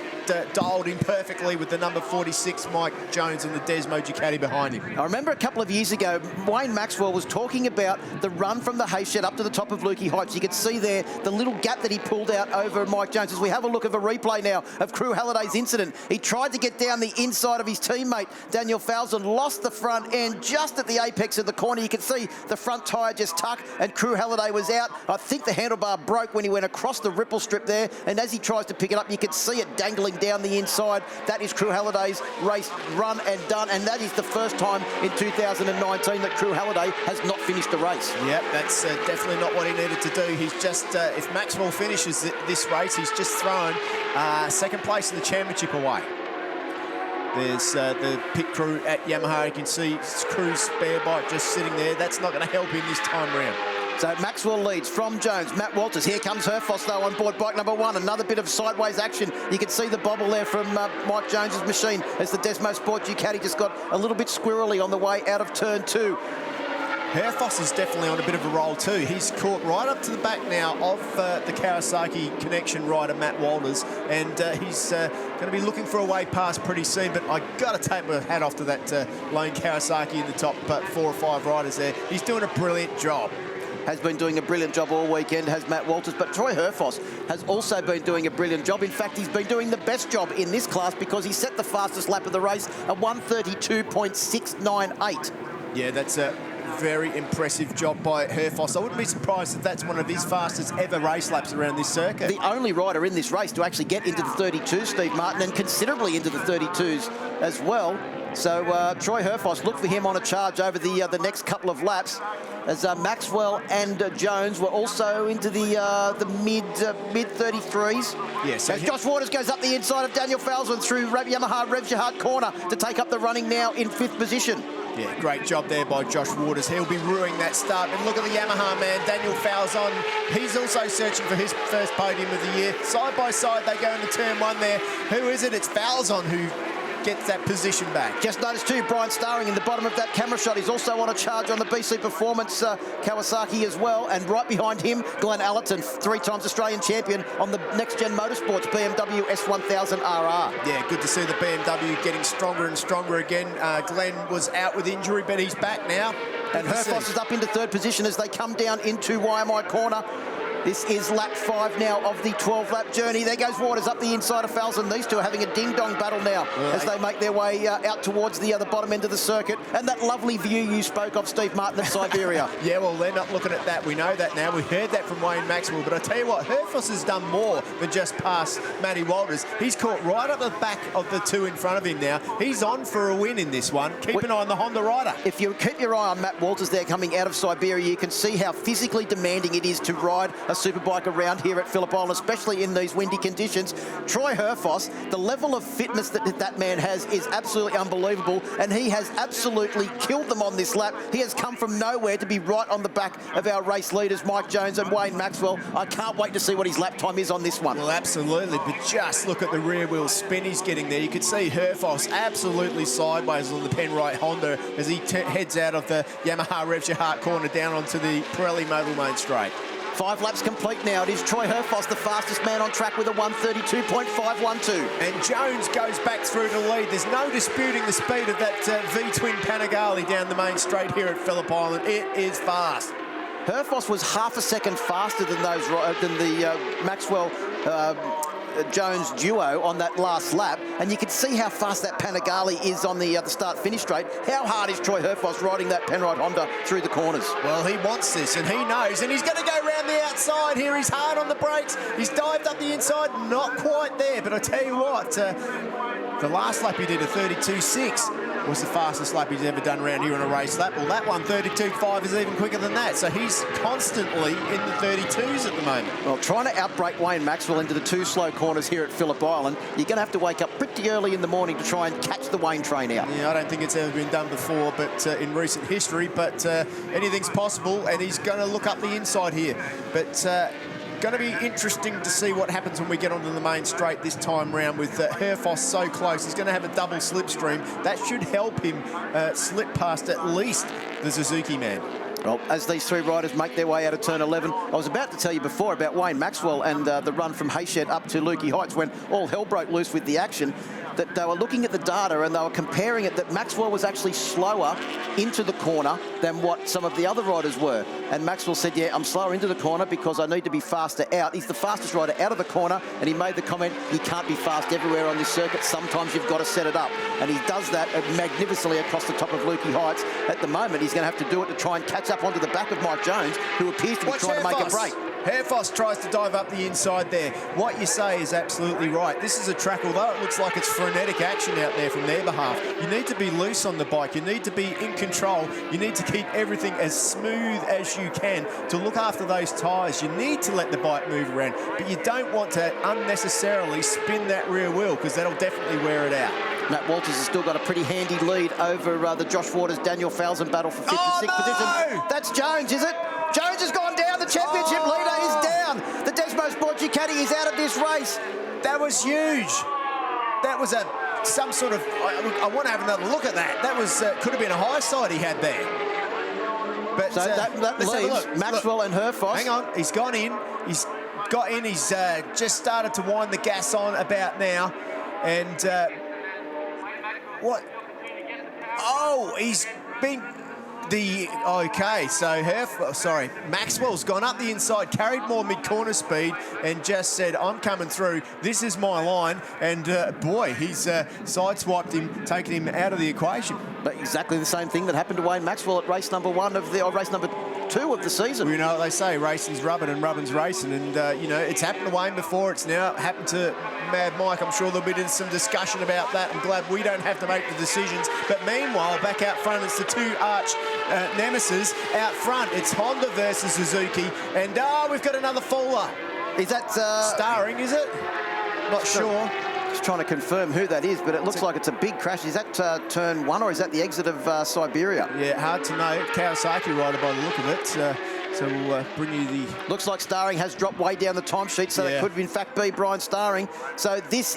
dialed in perfectly with the number 46, Mike Jones, and the Desmo Ducati behind him. I remember a couple of years ago, Wayne Maxwell was talking about the run from the Hayshed up to the top of Lukey Heights. You could see there the little gap that he pulled out over Mike Jones. As we have a look at a replay now of Cru Halliday's incident, he tried to get down the inside of his teammate, Daniel Falzon, lost the front end just at the apex of the corner. You could see the front tyre just tuck, and Cru Halliday was out. I think the handlebar broke when he went across the ripple strip there, and as he tries to pick it up, you could see it dangling down the inside. That is Cru Halliday's race run and done, and that is the first time in 2019 that Cru Halliday has not finished the race. Yep, that's definitely not what he needed to do. He's just, if Maxwell finishes this race, he's just thrown second place in the championship away. There's the pit crew at Yamaha. You can see Cru's spare bike just sitting there. That's not going to help him this time round. So Maxwell leads from Jones. Matt Walters. Here comes Herfoss, though, on board bike number 1. Another bit of sideways action. You can see the bobble there from Mike Jones's machine as the Desmo Sport Ducati just got a little bit squirrely on the way out of turn 2. Herfoss is definitely on a bit of a roll too. He's caught right up to the back now of the Kawasaki connection rider, Matt Walters, and he's going to be looking for a way past pretty soon, but I got to take my hat off to that lone Kawasaki in the top 4 or 5 riders there. He's doing a brilliant job. Has been doing a brilliant job all weekend, has Matt Walters, but Troy Herfoss has also been doing a brilliant job. In fact, he's been doing the best job in this class because he set the fastest lap of the race, a 1:32.698. Yeah, that's a very impressive job by Herfoss. I wouldn't be surprised if that's one of his fastest ever race laps around this circuit. The only rider in this race to actually get into the 32, Steve Martin, and considerably into the 32s as well. So Troy Herfoss, look for him on a charge over the next couple of laps, as Maxwell and Jones were also into the mid 33s. Yes. As Josh Waters goes up the inside of Daniel Falzon through Yamaha Revjahart corner to take up the running now in 5th position. Yeah, great job there by Josh Waters. He'll be ruining that start. And look at the Yamaha man, Daniel Falzon. He's also searching for his first podium of the year. Side by side, they go into turn 1 there. Who is it? It's Falzon who gets that position back. Just noticed too, Bryan Staring in the bottom of that camera shot. He's also on a charge on the BC Performance Kawasaki as well. And right behind him, Glenn Allerton, 3-time Australian champion on the Next Gen Motorsports BMW S1000RR. Yeah, good to see the BMW getting stronger and stronger again. Glenn was out with injury, but he's back now. And Herfoss is up into 3rd position as they come down into YMI corner. This is lap 5 now of the 12-lap journey. There goes Waters up the inside of Falzon. These two are having a ding-dong battle now as they make their way out towards the bottom end of the circuit. And that lovely view you spoke of, Steve Martin, of Siberia. Yeah, well, they're not looking at that. We know that now. We heard that from Wayne Maxwell. But I tell you what, Herfoss has done more than just pass Matty Walters. He's caught right up the back of the 2 in front of him now. He's on for a win in this one. Keep an eye on the Honda rider. If you keep your eye on Matt Walters there coming out of Siberia, you can see how physically demanding it is to ride a superbike around here at Phillip Island, especially in these windy conditions. Troy Herfoss, the level of fitness that man has is absolutely unbelievable, and he has absolutely killed them on this lap. He has come from nowhere to be right on the back of our race leaders, Mike Jones and Wayne Maxwell. I can't wait to see what his lap time is on this one. Well, absolutely, but just look at the rear wheel spin he's getting there. You could see Herfoss absolutely sideways on the Penrite Honda as he heads out of the Yamaha Revs Your Heart corner down onto the Pirelli Motul main straight. 5 laps complete now. It is Troy Herfoss, the fastest man on track with a 1:32.512. And Jones goes back through to lead. There's no disputing the speed of that V-twin Panigale down the main straight here at Phillip Island. It is fast. Herfoss was half a second faster than the Maxwell Jones duo on that last lap, and you can see how fast that Panigale is on the start-finish straight. How hard is Troy Herfoss riding that Penrite Honda through the corners? Well, he wants this, and he knows, and he's going to go round the outside here. He's hard on the brakes. He's dived up the inside, not quite there, but I tell you what, the last lap he did a 32.6 was the fastest lap he's ever done around here on a race lap. Well, that one, 32.5, is even quicker than that. So he's constantly in the 32s at the moment. Well, trying to outbrake Wayne Maxwell into the 2 slow corners here at Phillip Island, you're going to have to wake up pretty early in the morning to try and catch the Wayne train out. Yeah, I don't think it's ever been done before, but in recent history, but anything's possible, and he's going to look up the inside here. But going to be interesting to see what happens when we get onto the main straight this time round with Herfoss so close. He's going to have a double slipstream. That should help him slip past at least the Suzuki man. Well, as these 3 riders make their way out of turn 11, I was about to tell you before about Wayne Maxwell and the run from Hayshed up to Lukey Heights when all hell broke loose with the action, that they were looking at the data and they were comparing it that Maxwell was actually slower into the corner than what some of the other riders were. And Maxwell said, yeah, I'm slower into the corner because I need to be faster out. He's the fastest rider out of the corner, and he made the comment, you can't be fast everywhere on this circuit. Sometimes you've got to set it up. And he does that magnificently across the top of Lukey Heights. At the moment, he's going to have to do it to try and catch up onto the back of Mike Jones, who appears to be trying to make a break. Herfoss tries to dive up the inside there. What you say is absolutely right. This is a track, although it looks like it's frenetic action out there from their behalf, you need to be loose on the bike. You need to be in control. You need to keep everything as smooth as you can to look after those tyres. You need to let the bike move around, but you don't want to unnecessarily spin that rear wheel because that'll definitely wear it out. Matt Walters has still got a pretty handy lead over the Josh Waters, Daniel Falzon battle for 5th and 6th position. That's Jones, is it? Jones has gone down. The championship leader is down. The Desmo Sport Ducati is out of this race. That was huge. That was some sort of... I want to have another look at that. That was could have been a high side he had there. But so that leaves Maxwell and Herfoss. Hang on, he's gone in. He's got in. He's just started to wind the gas on about now. And what? Oh, he's been... Okay, so Maxwell's gone up the inside, carried more mid-corner speed, and just said, I'm coming through, this is my line, and boy, he's sideswiped him, taking him out of the equation. But exactly the same thing that happened to Wayne Maxwell at race number 1 or race number 2 of the season. Well, you know what they say, racing's rubbing and rubbing's racing, and you know, it's happened to Wayne before, it's now happened to Mad Mike. I'm sure there'll be some discussion about that. I'm glad we don't have to make the decisions. But meanwhile, back out front, it's the 2 arch nemesis out front. It's Honda versus Suzuki, and we've got another faller. Is that Staring, is it? Not sure. Just trying to confirm who that is, but it looks like it's a big crash. Is that turn 1, or is that the exit of Siberia? Yeah, hard to know. Kawasaki rider by the look of it. So we'll bring you the... Looks like Staring has dropped way down the timesheet, so it could in fact be Bryan Staring. So this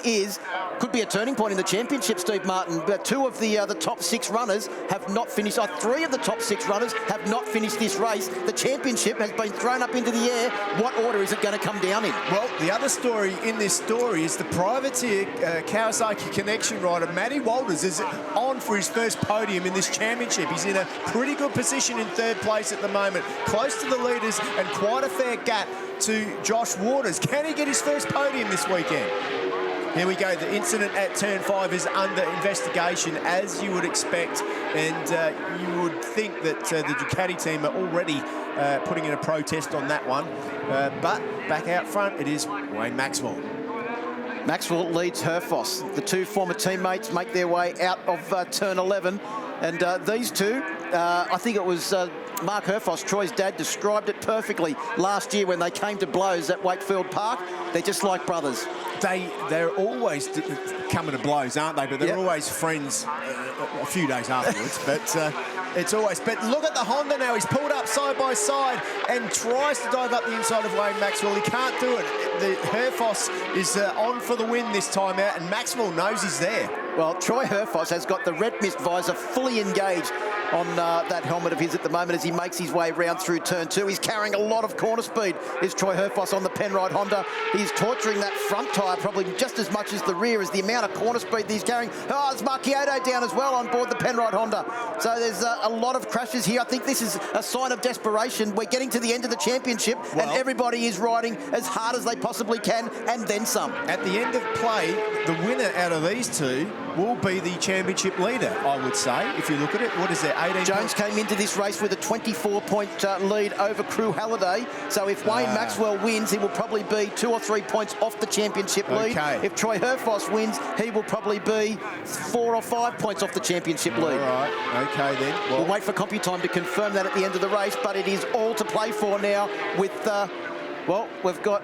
could be a turning point in the championship, Steve Martin. But 2 of the top 6 runners have not finished. 3 of the top 6 runners have not finished this race. The championship has been thrown up into the air. What order is it going to come down in? Well, the other story in this story is the privateer Kawasaki Connection rider, Matty Walters, is on for his first podium in this championship. He's in a pretty good position in 3rd place at the moment, close to the leaders and quite a fair gap to Josh Waters. Can he get his first podium this weekend? Here we go. The incident at turn 5 is under investigation, as you would expect, and you would think that the Ducati team are already putting in a protest on that one. But back out front, it is Wayne Maxwell. Maxwell leads Herfoss. The 2 former teammates make their way out of turn 11, and these 2, I think it was Mark Herfoss, Troy's dad, described it perfectly last year when they came to blows at Wakefield Park. They're just like brothers. They're always coming to blows, aren't they? But they're always friends a few days afterwards. But it's always... But look at the Honda now. He's pulled up side by side and tries to dive up the inside of Wayne Maxwell. He can't do it. The Herfoss is on for the win this time out, and Maxwell knows he's there. Well, Troy Herfoss has got the red mist visor fully engaged on that helmet of his at the moment as he makes his way round through turn 2. He's carrying a lot of corner speed, is Troy Herfoss on the Penrite Honda. He's torturing that front tyre probably just as much as the rear, as the amount of corner speed that he's carrying. Oh, there's Marchiotto down as well on board the Penrite Honda. So there's a lot of crashes here. I think this is a sign of desperation. We're getting to the end of the championship, and everybody is riding as hard as they possibly can, and then some. At the end of play, the winner out of these two will be the championship leader, I would say, if you look at it. What is there, 18 Jones came into this race with a 24-point lead over Cru Halliday. So if Wayne Maxwell wins, he will probably be 2 or 3 points off the championship lead. If Troy Herfoss wins, he will probably be 4 or 5 points off the championship lead. All right, okay then. We'll wait for CompuTime to confirm that at the end of the race, but it is all to play for now with... well, we've got,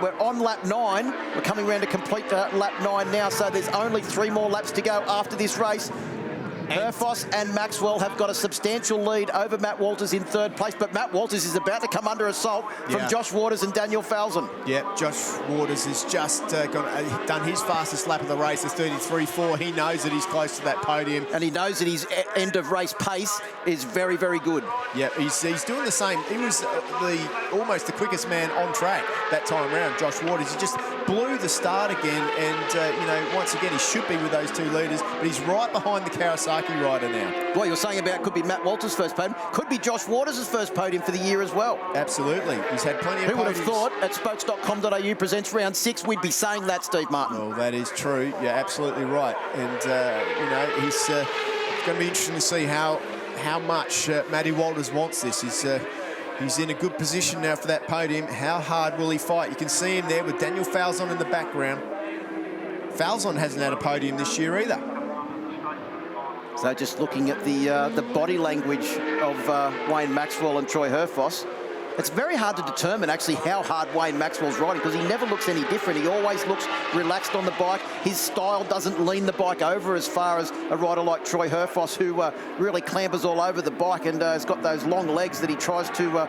we're on lap 9. We're coming around to complete lap 9 now, so there's only 3 more laps to go after this race. Herfoss and Maxwell have got a substantial lead over Matt Walters in 3rd place, but Matt Walters is about to come under assault from Josh Waters and Daniel Falzon. Yeah, Josh Waters has just done his fastest lap of the race, is 33.4. He knows that he's close to that podium. And he knows that his end of race pace is very, very good. Yeah, he's doing the same. He was almost the quickest man on track that time around, Josh Waters. He just blew the start again, and you know, once again, he should be with those 2 leaders, but he's right behind the Kawasaki rider now. What you're saying about could be Matt Walters' first podium, could be Josh Waters' first podium for the year as well. Absolutely. He's had plenty of Who would have thought at spokes.com.au presents round 6 we'd be saying that, Steve Martin? Well, that is true. You're absolutely right. And, you know, it's going to be interesting to see how much Matty Walters wants this. He's in a good position now for that podium. How hard will he fight? You can see him there with Daniel Falzon in the background. Falzon hasn't had a podium this year either. So just looking at the body language of Wayne Maxwell and Troy Herfoss, it's very hard to determine actually how hard Wayne Maxwell's riding, because he never looks any different. He always looks relaxed on the bike. His style doesn't lean the bike over as far as a rider like Troy Herfoss, who really clambers all over the bike and has got those long legs that he tries to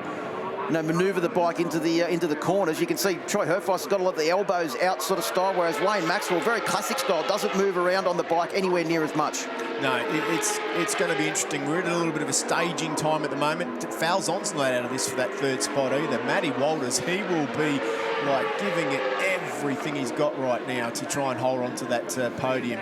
manoeuvre the bike into the corners. You can see Troy Herfoss has got a lot of the elbows out sort of style, whereas Wayne Maxwell, very classic style, doesn't move around on the bike anywhere near as much. No, it's going to be interesting. We're at a little bit of a staging time at the moment. Falzon's not out of this for that 3rd spot either. Matty Walters, he will be like giving it everything he's got right now to try and hold on to that podium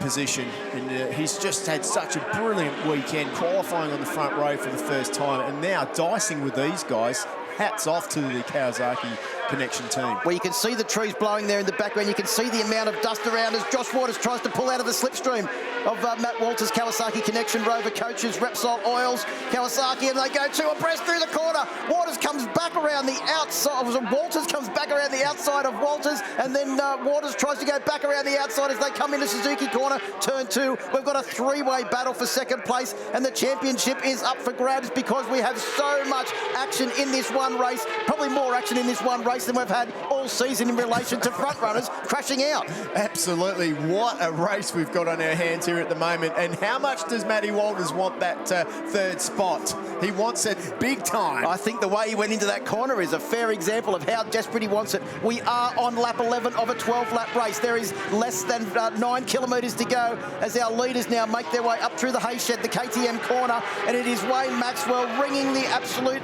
position, and he's just had such a brilliant weekend, qualifying on the front row for the first time, and now dicing with these guys. Hats off to the Kawasaki Connection team. Well, you can see the trees blowing there in the background. You can see the amount of dust around as Josh Waters tries to pull out of the slipstream of Matt Walters' Kawasaki Connection Rover coaches, Repsol Oils, Kawasaki, and they go 2 abreast through the corner. Waters comes back around the outside. Walters comes back around the outside of Walters, and then Waters tries to go back around the outside as they come into Suzuki corner, turn 2. We've got a 3-way battle for 2nd place, and the championship is up for grabs because we have so much action in this one race, probably more action in this one race than we've had all season in relation to front runners crashing out. Absolutely. What a race we've got on our hands here at the moment. And how much does Matty Walters want that 3rd spot? He wants it big time. I think the way he went into that corner is a fair example of how desperate he wants it. We are on lap 11 of a 12-lap race. There is less than 9 kilometres to go as our leaders now make their way up through the hay shed, the KTM corner, and it is Wayne Maxwell ringing the absolute...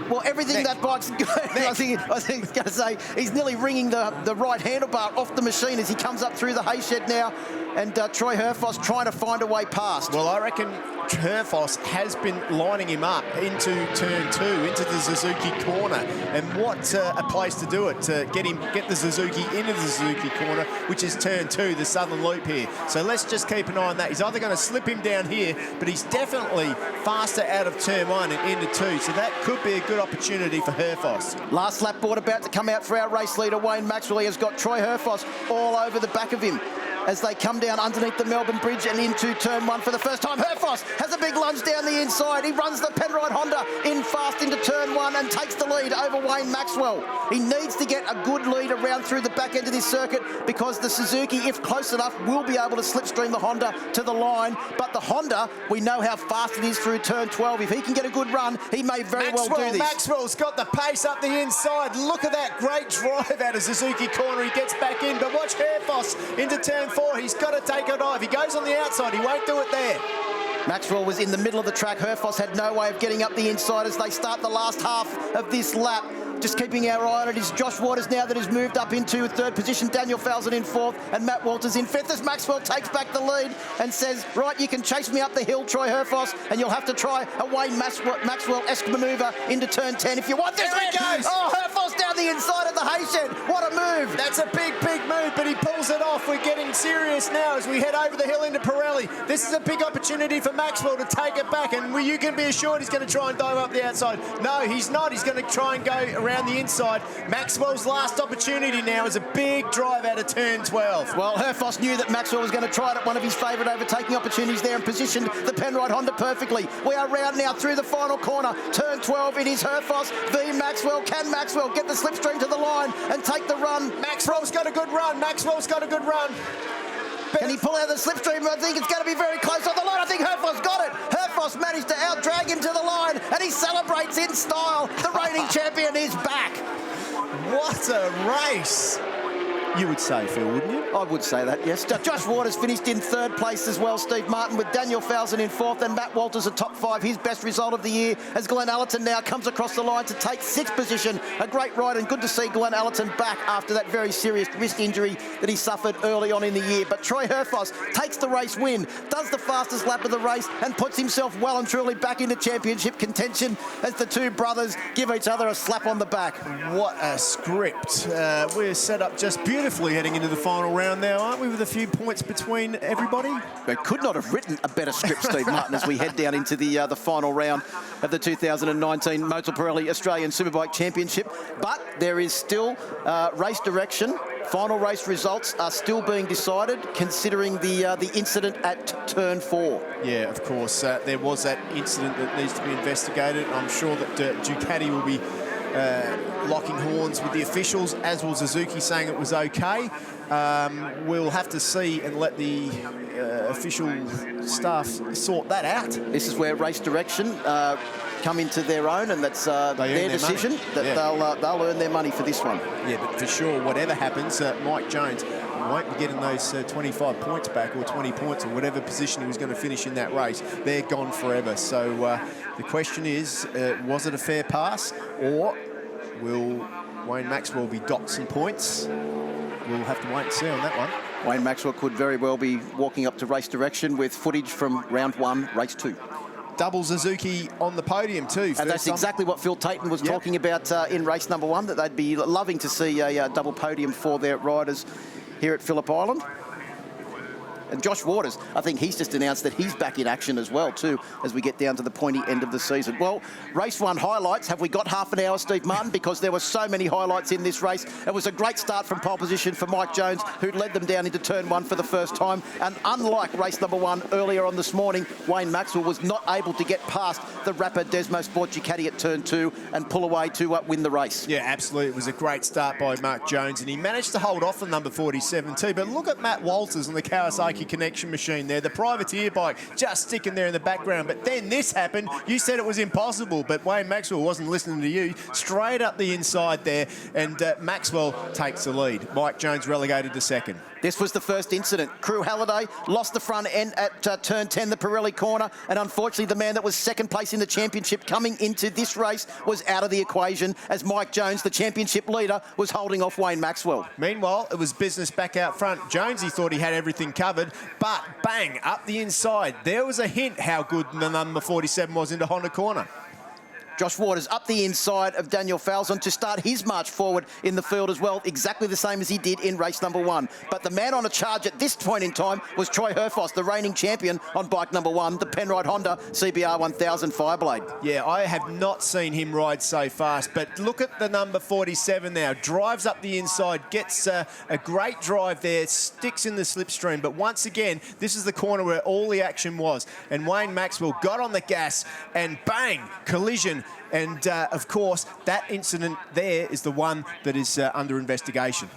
Well, everything that bike's going, I think he's going to say he's nearly ringing the right handlebar off the machine as he comes up through the hay shed now, and Troy Herfoss trying to find a way past. Well, I reckon Herfoss has been lining him up into turn 2, into the Suzuki corner, and what a place to do it, to get the Suzuki into the Suzuki corner, which is turn 2, the southern loop here. So let's just keep an eye on that. He's either going to slip him down here, but he's definitely faster out of turn 1 and into 2, so that could be a good opportunity for Herfoss. Last lap board about to come out for our race leader, Wayne Maxwell. He has got Troy Herfoss all over the back of him. as they come down underneath the Melbourne Bridge and into turn 1 for the first time. Herfoss has a big lunge down the inside. He runs the Penrite Honda in fast into turn 1 and takes the lead over Wayne Maxwell. He needs to get a good lead around through the back end of this circuit because the Suzuki, if close enough, will be able to slipstream the Honda to the line. But the Honda, we know how fast it is through turn 12. If he can get a good run, he may very well do this. Maxwell's got the pace up the inside. Look at that great drive out of Suzuki corner. He gets back in, but watch Herfoss into turn 4. He's got to take it off. If he goes on the outside, he won't do it there. Maxwell was in the middle of the track. Herfoss had no way of getting up the inside as they start the last half of this lap. Just keeping our eye on it is Josh Waters now that has moved up into 3rd position. Daniel Falzon in 4th and Matt Walters in 5th as Maxwell takes back the lead and says, right, you can chase me up the hill, Troy Herfoss, and you'll have to try a Wayne Maxwell-esque manoeuvre into turn 10 if you want this. There he goes! Oh, Herfoss down the inside of the Hayshed. What a move. That's a big, big move, but he pulls it off. We're getting serious now as we head over the hill into Pirelli. This is a big opportunity for Maxwell to take it back, and you can be assured he's going to try and dive up the outside. No, he's not. He's going to try and go around the inside. Maxwell's last opportunity now is a big drive out of turn 12. Well, Herfoss knew that Maxwell was going to try it at one of his favourite overtaking opportunities there and positioned the Penrite Honda perfectly. We are round now through the final corner. Turn 12, it is Herfoss v Maxwell. Can Maxwell get the slipstream to the line and take the run? Maxwell's got a good run. Maxwell's got a good run. Can he pull out the slipstream? I think it's going to be very close on the line. I think Herfoss got it. Herfoss managed to out-drag him to the line, and he celebrates in style. The reigning champion is back. What a race. You would say, Phil, wouldn't you? I would say that, yes. Josh Waters finished in 3rd place as well, Steve Martin, with Daniel Falzon in 4th and Matt Walters a top 5, his best result of the year, as Glenn Allerton now comes across the line to take 6th position. A great ride, and good to see Glenn Allerton back after that very serious wrist injury that he suffered early on in the year. But Troy Herfoss takes the race win, does the fastest lap of the race, and puts himself well and truly back into championship contention as the two brothers give each other a slap on the back. What a script. We're set up just beautifully heading into the final round now, aren't we, with a few points between everybody? We could not have written a better script, Steve Martin, as we head down into the final round of the 2019 Motul Pirelli Australian Superbike Championship. But there is still race direction. Final race results are still being decided, considering the incident at turn 4. Yeah, of course. There was that incident that needs to be investigated. I'm sure that Ducati will be locking horns with the officials, as will Suzuki, saying it was okay. We'll have to see and let the official staff sort that out. This is where race direction come into their own, and that's their decision. They'll earn their money for this one. Yeah, but for sure, whatever happens, Mike Jones won't be getting those 25 points back, or 20 points, or whatever position he was going to finish in that race. They're gone forever. So the question is, was it a fair pass, or will Wayne Maxwell be docked some points? We'll have to wait and see on that one. Wayne Maxwell could very well be walking up to race direction with footage from round 1, race 2. Double Suzuki on the podium too. And that's exactly what Phil Tayton was talking about in race number 1, that they'd be loving to see a double podium for their riders here at Phillip Island. And Josh Waters, I think he's just announced that he's back in action as well, too, as we get down to the pointy end of the season. Well, race 1 highlights. Have we got half an hour, Steve Martin? Because there were so many highlights in this race. It was a great start from pole position for Mike Jones, who led them down into turn 1 for the first time. And unlike race number 1 earlier on this morning, Wayne Maxwell was not able to get past the rapid Desmo Sport Ducati at turn 2 and pull away to win the race. Yeah, absolutely. It was a great start by Mark Jones, and he managed to hold off on number 47 too. But look at Matt Walters on the Kawasaki Connection machine there, the privateer bike just sticking there in the background. But then this happened. You said it was impossible, but Wayne Maxwell wasn't listening to you. Straight up the inside there, and Maxwell takes the lead. Mike Jones relegated to 2nd. This was the first incident. Cru Halliday lost the front end at turn 10, the Pirelli corner, and unfortunately the man that was 2nd place in the championship coming into this race was out of the equation, as Mike Jones, the championship leader, was holding off Wayne Maxwell. Meanwhile, it was business back out front. Jonesy thought he had everything covered, but bang, up the inside. There was a hint how good the number 47 was into Honda corner. Josh Waters up the inside of Daniel Falzon to start his march forward in the field as well, exactly the same as he did in race number 1. But the man on a charge at this point in time was Troy Herfoss, the reigning champion on bike number 1, the Penrite Honda CBR 1000 Fireblade. Yeah, I have not seen him ride so fast, but look at the number 47 now. Drives up the inside, gets a great drive there, sticks in the slipstream. But once again, this is the corner where all the action was. And Wayne Maxwell got on the gas and bang, collision. And, of course, that incident there is the one that is under investigation.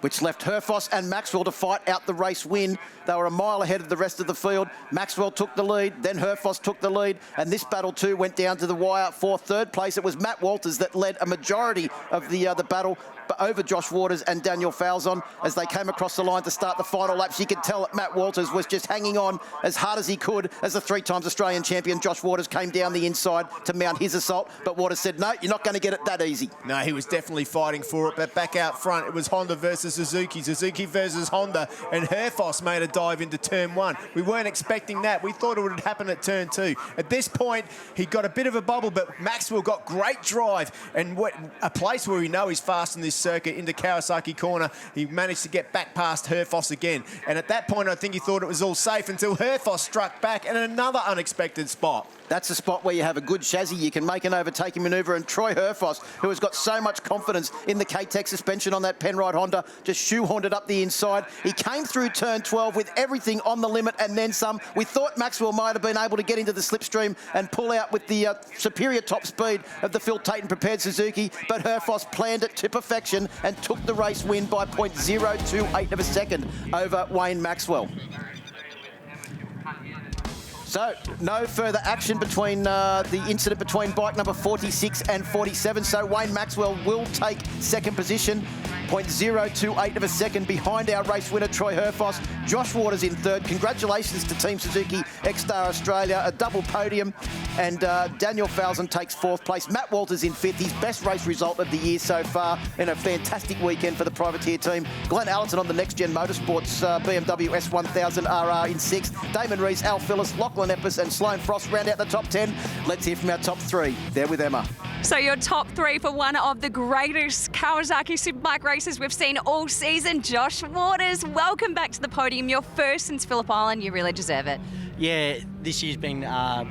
Which left Herfoss and Maxwell to fight out the race win. They were a mile ahead of the rest of the field. Maxwell took the lead, then Herfoss took the lead, and this battle too went down to the wire for third place. It was Matt Walters that led a majority of the battle, but over Josh Waters and Daniel Falzon as they came across the line to start the final laps. You could tell that Matt Walters was just hanging on as hard as he could as the 3-time Australian champion Josh Waters came down the inside to mount his assault. But Waters said, no, you're not going to get it that easy. No, he was definitely fighting for it, but back out front, it was Honda versus Suzuki, Suzuki versus Honda, and Herfoss made a dive into turn 1. We weren't expecting that. We thought it would happen at turn 2. At this point, he got a bit of a bubble, but Maxwell got great drive, and a place where we know he's fast in this circuit into Kawasaki corner. He managed to get back past Herfoss again, and at that point I think he thought it was all safe until Herfoss struck back and another unexpected spot. That's a spot where you have a good chassis. You can make an overtaking manoeuvre, and Troy Herfoss, who has got so much confidence in the K-Tech suspension on that Penrite Honda, just shoehorned it up the inside. He came through turn 12 with everything on the limit and then some. We thought Maxwell might have been able to get into the slipstream and pull out with the superior top speed of the Phil Tatum prepared Suzuki, but Herfoss planned it to perfection and took the race win by 0.028 of a second over Wayne Maxwell. So, no further action between the incident between bike number 46 and 47. So, Wayne Maxwell will take second position, 0.028 of a second behind our race winner, Troy Herfoss. Josh Waters in third. Congratulations to Team Suzuki X-Star Australia, a double podium. And Daniel Falzon takes fourth place. Matt Walters in fifth, his best race result of the year so far, in a fantastic weekend for the privateer team. Glenn Allerton on the Next Gen Motorsports BMW S1000 RR in sixth. Damon Rees, Al Phillips, Lachlan Epps and Sloane Frost round out the top 10. Let's hear from our top 3. There with Emma. So your top 3 for one of the greatest Kawasaki Superbike races we've seen all season. Josh Waters, welcome back to the podium. You're first since Phillip Island. You really deserve it. Yeah, this year's been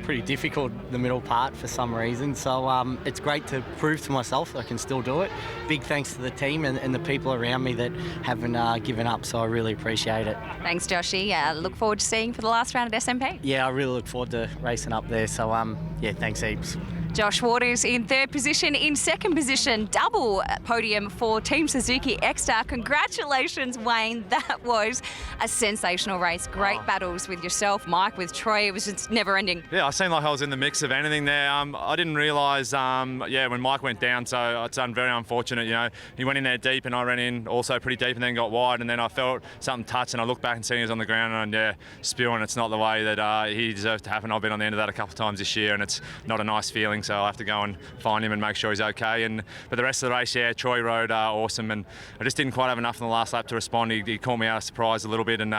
pretty difficult, the middle part, for some reason. So it's great to prove to myself that I can still do it. Big thanks to the team and the people around me that haven't given up, so I really appreciate it. Thanks, Joshy. Look forward to seeing you for the last round at SMP. Yeah, I really look forward to racing up there. So, yeah, thanks heaps. Josh Waters in third position. In second position, double podium for Team Suzuki X-Star. Congratulations, Wayne. That was a sensational race. Great battles with yourself, Mike, with Troy. It was just never ending. Yeah, I seemed like I was in the mix of anything there. I didn't realise, when Mike went down, so it's very unfortunate, you know. He went in there deep and I ran in also pretty deep and then got wide, and then I felt something touch and I looked back and seen he was on the ground and, spewing. It's not the way that he deserved to happen. I've been on the end of that a couple of times this year and it's not a nice feeling. So I'll have to go and find him and make sure he's okay. But the rest of the race, Troy rode awesome, and I just didn't quite have enough in the last lap to respond. He caught me out of surprise a little bit, and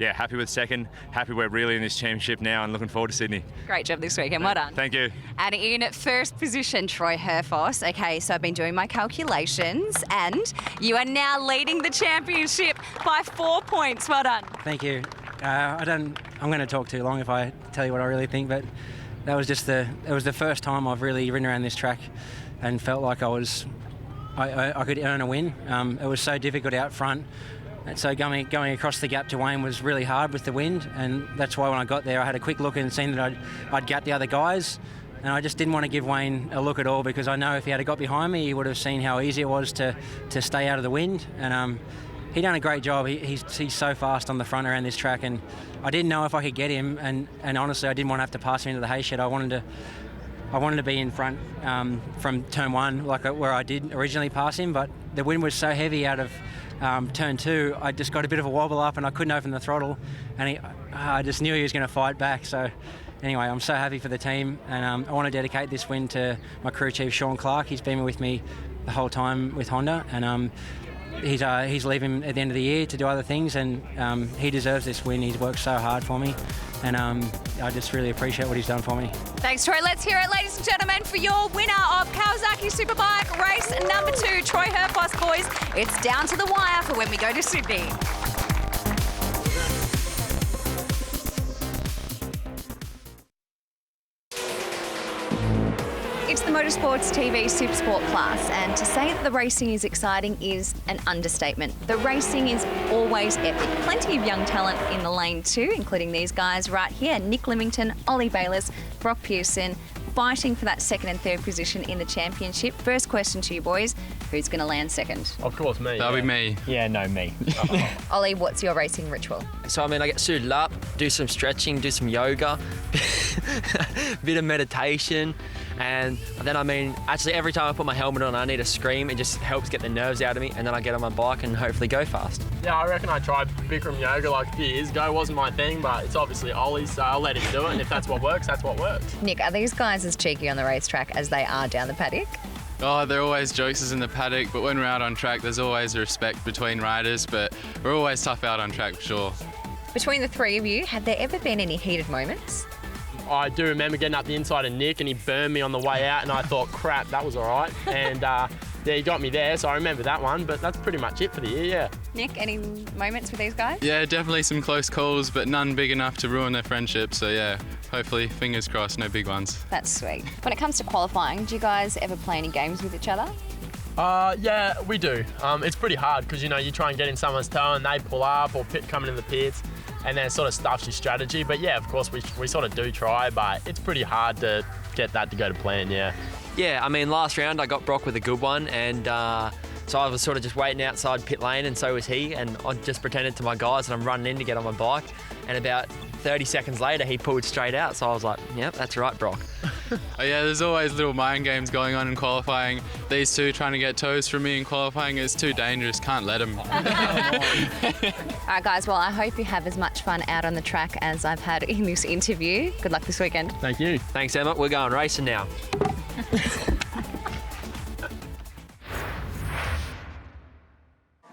happy with second. Happy we're really in this championship now, and looking forward to Sydney. Great job this weekend. Well done. Thank you. And in first position, Troy Herfoss. Okay, so I've been doing my calculations, and you are now leading the championship by 4 points. Well done. Thank you. I'm going to talk too long if I tell you what I really think, but that was just it was the first time I've really ridden around this track and felt like I could earn a win. It was so difficult out front, and so going across the gap to Wayne was really hard with the wind, and that's why when I got there I had a quick look and seen that I'd gapped the other guys, and I just didn't want to give Wayne a look at all, because I know if he had got behind me he would have seen how easy it was to stay out of the wind, and he done a great job. He's so fast on the front around this track, and I didn't know if I could get him, and honestly I didn't want to have to pass him into the hay shed. I wanted to be in front from turn 1 where I did originally pass him, but the wind was so heavy out of turn 2, I just got a bit of a wobble up and I couldn't open the throttle, and I just knew he was going to fight back. So anyway, I'm so happy for the team, and I want to dedicate this win to my crew chief Sean Clark. He's been with me the whole time with Honda, and he's leaving at the end of the year to do other things, and he deserves this win. He's worked so hard for me, and I just really appreciate what he's done for me. Thanks, Troy. Let's hear it, ladies and gentlemen, for your winner of Kawasaki Superbike Race number 2, Troy Herfoss, boys. It's down to the wire for when we go to Sydney. It's the Motorsports TV Supersport Plus, and to say that the racing is exciting is an understatement. The racing is always epic. Plenty of young talent in the lane too, including these guys right here, Nick Limington, Ollie Bayliss, Brock Pearson, fighting for that second and third position in the championship. First question to you boys, who's going to land second? Of course, me. That'll be me. Yeah, no, me. Ollie, what's your racing ritual? So, I mean, I get suited up, do some stretching, do some yoga, bit of meditation, and then, I mean, actually every time I put my helmet on, I need to scream. It just helps get the nerves out of me, and then I get on my bike and hopefully go fast. Yeah, I reckon I tried Bikram yoga like a few years ago. It wasn't my thing, but it's obviously Ollie's, so I'll let him do it, and if that's what works, that's what works. Nick, are these guys as cheeky on the racetrack as they are down the paddock? Oh, they're always jokesters in the paddock, but when we're out on track, there's always a respect between riders, but we're always tough out on track for sure. Between the three of you, have there ever been any heated moments? I do remember getting up the inside of Nick and he burned me on the way out, and I thought, crap, that was all right. And yeah, he got me there, so I remember that one, but that's pretty much it for the year, yeah. Nick, any moments with these guys? Yeah, definitely some close calls, but none big enough to ruin their friendship, so yeah, hopefully, fingers crossed, no big ones. That's sweet. When it comes to qualifying, do you guys ever play any games with each other? Yeah, we do. It's pretty hard because, you know, you try and get in someone's toe and they pull up or coming in the pits, and then it sort of stuffs your strategy. But yeah, of course, we sort of do try, but it's pretty hard to get that to go to plan, yeah. Yeah, I mean, last round I got Brock with a good one, and so I was sort of just waiting outside pit lane, and so was he, and I just pretended to my guys that I'm running in to get on my bike, and about 30 seconds later he pulled straight out, so I was like, yep, that's right, Brock. Oh yeah, there's always little mind games going on in qualifying. These two trying to get toes from me in qualifying is too dangerous, can't let them. All right, guys, well, I hope you have as much fun out on the track as I've had in this interview. Good luck this weekend. Thank you. Thanks, Emma. We're going racing now.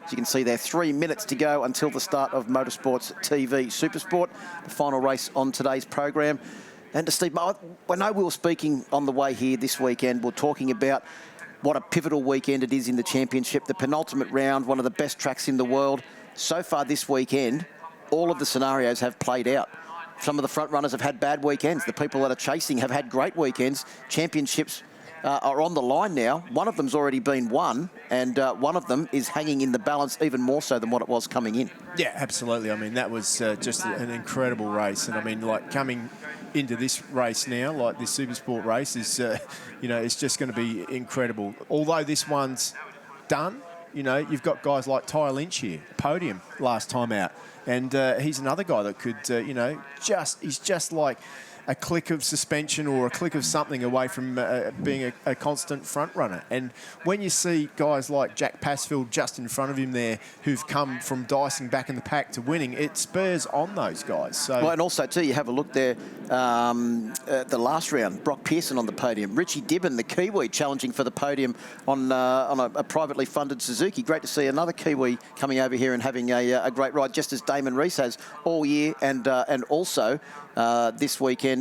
As you can see there, 3 minutes to go until the start of Motorsports TV Supersport, the final race on today's program. And to Steve, I know we were speaking on the way here this weekend, we're talking about what a pivotal weekend it is in the championship, the penultimate round, one of the best tracks in the world. So far this weekend, all of the scenarios have played out. Some of the front runners have had bad weekends. The people that are chasing have had great weekends. Championships are on the line now. One of them's already been won, and one of them is hanging in the balance even more so than what it was coming in. Yeah, absolutely. I mean, that was just an incredible race. And I mean, like, coming into this race now, like this Supersport race is, you know, it's just going to be incredible. Although this one's done, you know, you've got guys like Ty Lynch here, podium last time out. And he's another guy that could, you know, he's just like a click of suspension or a click of something away from being a constant front runner. And when you see guys like Jack Passfield just in front of him there, who've come from dicing back in the pack to winning, it spurs on those guys. So, well, and also too, you have a look there, the last round, Brock Pearson on the podium, Richie Dibben, the Kiwi, challenging for the podium on a privately funded Suzuki. Great to see another Kiwi coming over here and having a great ride, just as Damon Rees has all year, and also this weekend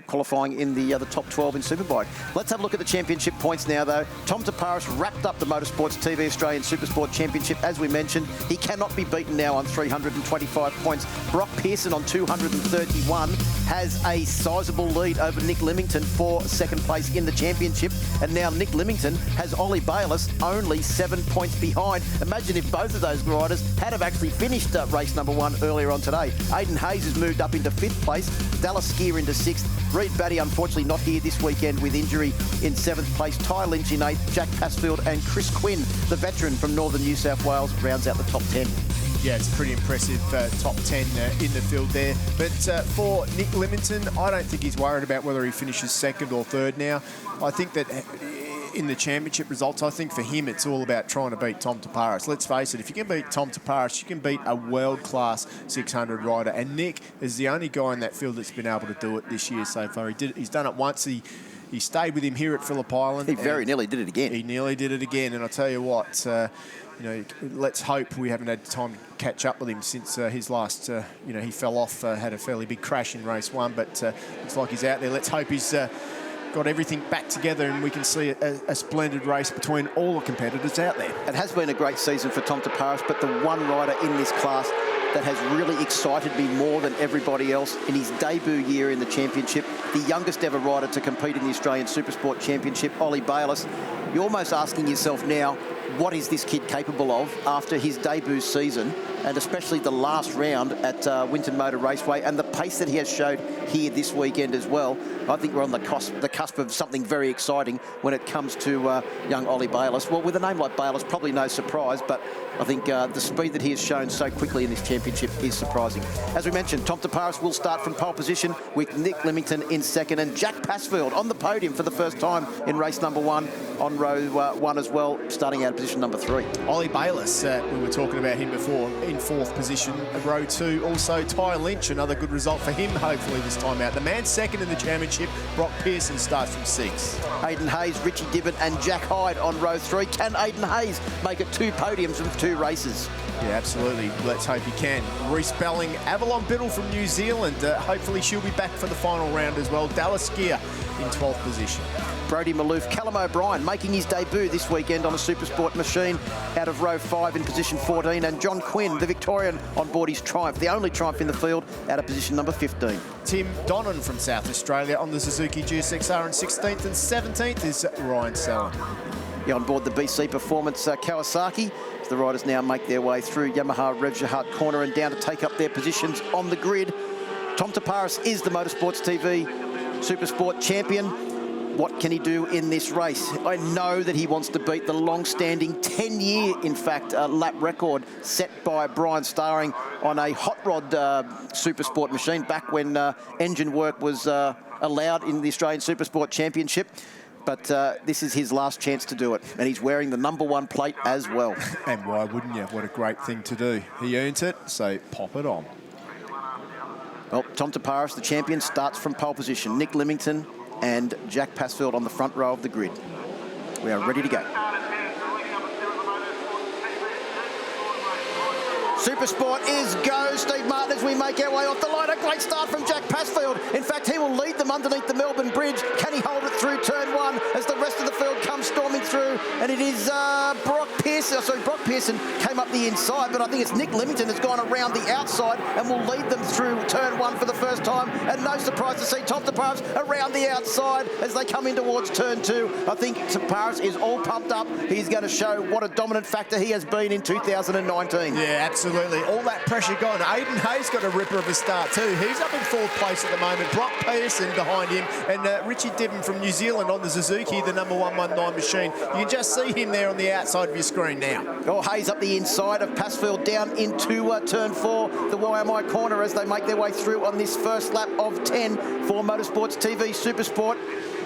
qualifying in the top 12 in Superbike. Let's have a look at the championship points now, though. Tom Taparis wrapped up the Motorsports TV Australian Supersport Championship. As we mentioned, he cannot be beaten now on 325 points. Brock Pearson on 231 has a sizable lead over Nick Limington for second place in the championship. And now Nick Limington has Ollie Bayliss only 7 points behind. Imagine if both of those riders had have actually finished race number 1 earlier on today. Aidan Hayes has moved up into 5th place. Dallas Skier into 6th. Reed Batty, unfortunately, not here this weekend with injury in 7th place. Ty Lynch in 8th. Jack Passfield and Chris Quinn, the veteran from northern New South Wales, rounds out the top 10. Yeah, it's a pretty impressive top 10 in the field there. But for Nick Limington, I don't think he's worried about whether he finishes 2nd or 3rd now. I think that in the championship results, I think for him it's all about trying to beat Tom Taparis. Let's face it, if you can beat Tom Taparis, you can beat a world-class 600 rider. And Nick is the only guy in that field that's been able to do it this year so far. He's done it once. He stayed with him here at Phillip Island. He very nearly did it again. He nearly did it again. And I tell you what, let's hope we haven't had time to catch up with him since his last, he fell off, had a fairly big crash in race 1, but looks like he's out there. Let's hope he's got everything back together and we can see a splendid race between all the competitors out there. It has been a great season for Tom Taparis, but the one rider in this class that has really excited me more than everybody else in his debut year in the championship, the youngest ever rider to compete in the Australian Supersport Championship, Ollie Bayliss. You're almost asking yourself now, what is this kid capable of after his debut season, and especially the last round at Winton Motor Raceway, and the pace that he has showed here this weekend as well. I think we're on the cusp of something very exciting when it comes to young Ollie Bayliss. Well, with a name like Bayliss, probably no surprise, but I think the speed that he has shown so quickly in this championship is surprising. As we mentioned, Tom Taparis will start from pole position with Nick Leamington in second, and Jack Passfield on the podium for the first time in race number 1 on row 1 as well, starting out of position number 3. Ollie Bayliss, we were talking about him before, in 4th position, row 2. Also, Ty Lynch, another good result for him, hopefully this time out. The man second in the championship, Brock Pearson, starts from 6. Aidan Hayes, Richie Dibbett and Jack Hyde on row 3. Can Aidan Hayes make it 2 podiums with 2 races? Yeah, absolutely. Let's hope he can. Reese Belling, Avalon Biddle from New Zealand. Hopefully she'll be back for the final round as well. Dallas Gear in 12th position. Brodie Maloof, Callum O'Brien making his debut this weekend on a Supersport machine out of row 5 in position 14, and John Quinn, the Victorian, on board his Triumph, the only Triumph in the field, out of position number 15. Tim Donnan from South Australia on the Suzuki GSX-R, and 16th and 17th is Ryan Sellen. Yeah, on board the BC Performance Kawasaki, as the riders now make their way through Yamaha Revshahat corner and down to take up their positions on the grid. Tom Taparis is the Motorsports TV Supersport champion. What can he do in this race? I know that he wants to beat the long-standing 10-year, in fact, lap record set by Bryan Staring on a hot rod Supersport machine back when engine work was allowed in the Australian Supersport Championship. But this is his last chance to do it, and he's wearing the number 1 plate as well. And why wouldn't you? What a great thing to do. He earns it, so pop it on. Well, Tom Taparis, the champion, starts from pole position. Nick Leamington and Jack Passfield on the front row of the grid. We are ready to go. Supersport is go. Steve Martin as we make our way off the line. A great start from Jack Passfield. In fact, he will lead them underneath the Melbourne Bridge. Can he hold it through turn 1 as the rest of the field comes storming through? And it is Brock Pearson came up the inside, but I think it's Nick Leamington has gone around the outside and will lead them through turn 1 for the first time. And no surprise to see Tom Taparis around the outside as they come in towards turn 2. I think Taparis is all pumped up. He's going to show what a dominant factor he has been in 2019. Yeah, absolutely. All that pressure gone. Aidan Hayes got a ripper of a start too. He's up in 4th place at the moment. Brock Pearson behind him, and Richie Dibbett from New Zealand on the Suzuki, the number 119 machine. You can just see him there on the outside of your screen now. Oh, Hayes up the inside of Passfield down into turn 4, the YMI corner as they make their way through on this first lap of 10 for Motorsports TV Supersport.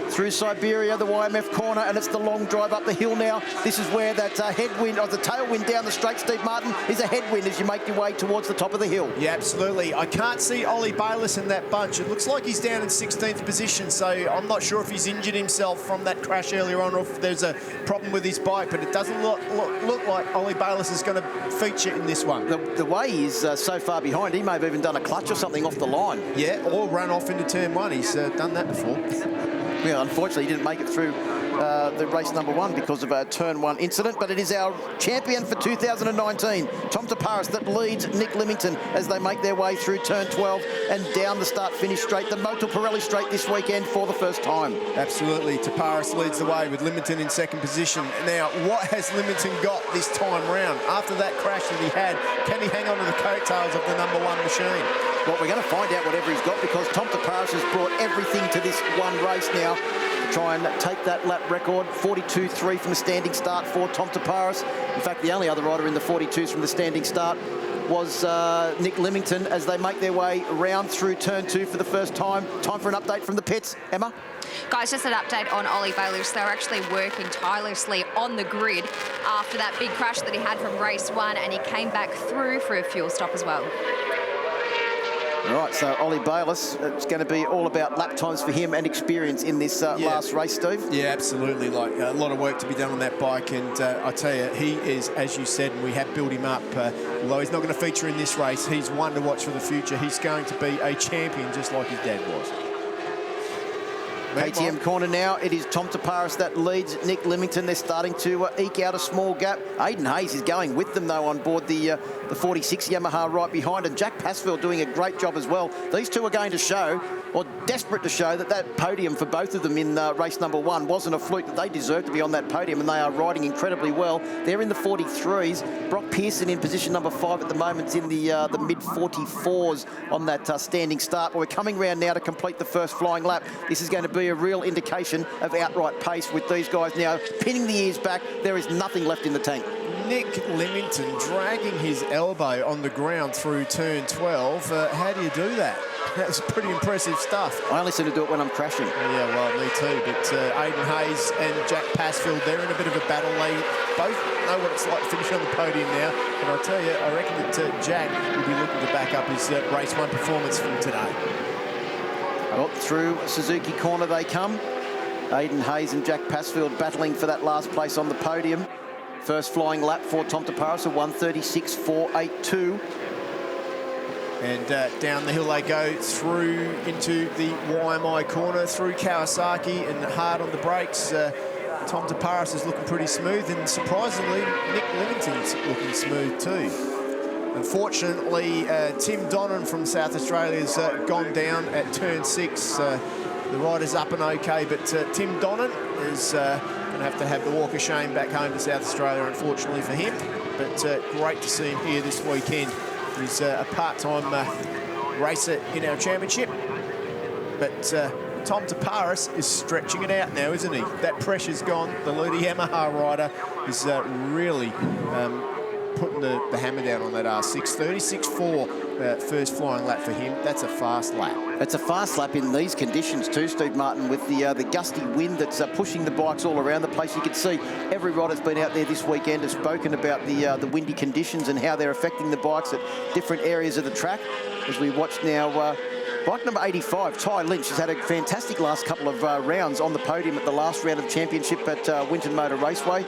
Through Siberia, the YMF corner, and it's the long drive up the hill now. This is where that headwind, or the tailwind down the straight, Steve Martin, is a headwind as you make your way towards the top of the hill. Yeah, absolutely. I can't see Ollie Bayliss in that bunch. It looks like he's down in 16th position, so I'm not sure if he's injured himself from that crash earlier on or if there's a problem with his bike, but it doesn't look like Ollie Bayliss is going to feature in this one. The way he's so far behind, he may have even done a clutch or something off the line. Yeah, or run off into turn 1. He's done that before. Yeah, unfortunately, he didn't make it through the race number 1 because of a turn 1 incident, but it is our champion for 2019, Tom Taparis, that leads Nick Leamington as they make their way through turn 12 and down the start-finish straight, the Motul Pirelli straight this weekend for the first time. Absolutely. Taparis leads the way with Leamington in 2nd position. Now, what has Leamington got this time round? After that crash that he had, can he hang on to the coattails of the number 1 machine? Well, we're going to find out whatever he's got, because Tom Taparis has brought everything to this one race now to try and take that lap record. 42.3 from the standing start for Tom Taparis. In fact, the only other rider in the 42s from the standing start was Nick Leamington as they make their way round through turn 2 for the first time. Time for an update from the pits. Emma? Guys, just an update on Ollie Bayliss. They were actually working tirelessly on the grid after that big crash that he had from race 1, and he came back through for a fuel stop as well. Right, so Ollie Bayliss, it's going to be all about lap times for him and experience in this last race, Steve. Yeah, absolutely. Like a lot of work to be done on that bike, and I tell you, he is, as you said, and we have built him up. Although he's not going to feature in this race, he's one to watch for the future. He's going to be a champion, just like his dad was. KTM corner now, it is Tom Taparis that leads Nick Limington. They're starting to eke out a small gap. Aidan Hayes is going with them, though, on board the 46 Yamaha right behind, and Jack Passfield doing a great job as well. These two are going to show, or desperate to show, that podium for both of them in race number 1 wasn't a fluke, that they deserve to be on that podium, and they are riding incredibly well. They're in the 43s. Brock Pearson in position number 5 at the moment, in the mid-44s on that standing start. But we're coming round now to complete the first flying lap. This is going to be a real indication of outright pace with these guys now pinning the ears back. There is nothing left in the tank. Nick Limington dragging his elbow on the ground through turn 12. How do you do that? That's pretty impressive stuff. I only seem to do it when I'm crashing. Yeah, well, me too. But Aidan Hayes and Jack Passfield, they're in a bit of a battle. They both know what it's like to finish on the podium now. And I'll tell you, I reckon that Jack will be looking to back up his race 1 performance from today. Well, through Suzuki corner they come. Aidan Hayes and Jack Passfield battling for that last place on the podium. First flying lap for Tom Taparis, a 1:36.482. And down the hill they go through into the YMI corner, through Kawasaki, and hard on the brakes. Tom Taparis is looking pretty smooth, and surprisingly, Nick Limington's looking smooth too. Unfortunately, Tim Donnan from South Australia has gone down at turn 6. The rider's up and okay, but Tim Donnan is going to have the walk of shame back home to South Australia, unfortunately for him. But great to see him here this weekend. He's a part-time racer in our championship. But Tom Taparis is stretching it out now, isn't he? That pressure's gone. The leader Yamaha rider is really putting the hammer down on that R6. 36.4 first flying lap for him. That's a fast lap. It's a fast lap in these conditions too, Steve Martin, with the gusty wind that's pushing the bikes all around the place. You can see every rider that's been out there this weekend has spoken about the windy conditions and how they're affecting the bikes at different areas of the track. As we watch now, bike number 85, Ty Lynch, has had a fantastic last couple of rounds on the podium at the last round of the championship at Winton Motor Raceway.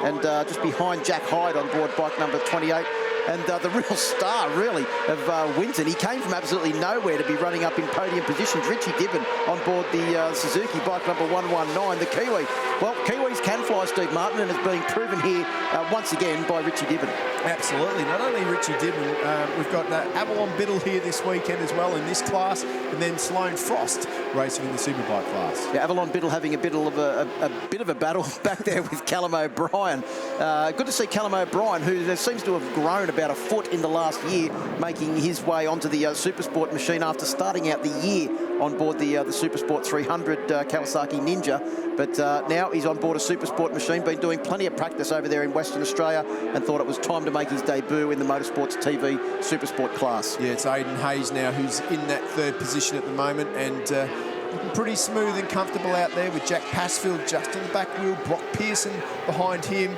And just behind Jack Hyde on board bike number 28. And the real star, really, of Winton. He came from absolutely nowhere to be running up in podium positions. Richie Dibbon on board the Suzuki bike number 119, the Kiwi. Well, Kiwis can fly, Steve Martin, and it's being proven here once again by Richie Dibbon. Absolutely. Not only Richie Dibbon, we've got Avalon Biddle here this weekend as well in this class, and then Sloane Frost racing in the Superbike class. Yeah, Avalon Biddle having a bit of a battle back there with Callum O'Brien. Good to see Callum O'Brien, who seems to have grown about a foot in the last year, making his way onto the Supersport machine after starting out the year on board the Supersport 300 Kawasaki Ninja. But now he's on board a Supersport machine, been doing plenty of practice over there in Western Australia, and thought it was time to make his debut in the Motorsports TV Supersport class. Yeah, it's Aidan Hayes now who's in that 3rd position at the moment, and looking pretty smooth and comfortable out there with Jack Passfield just on the back wheel, Brock Pearson behind him.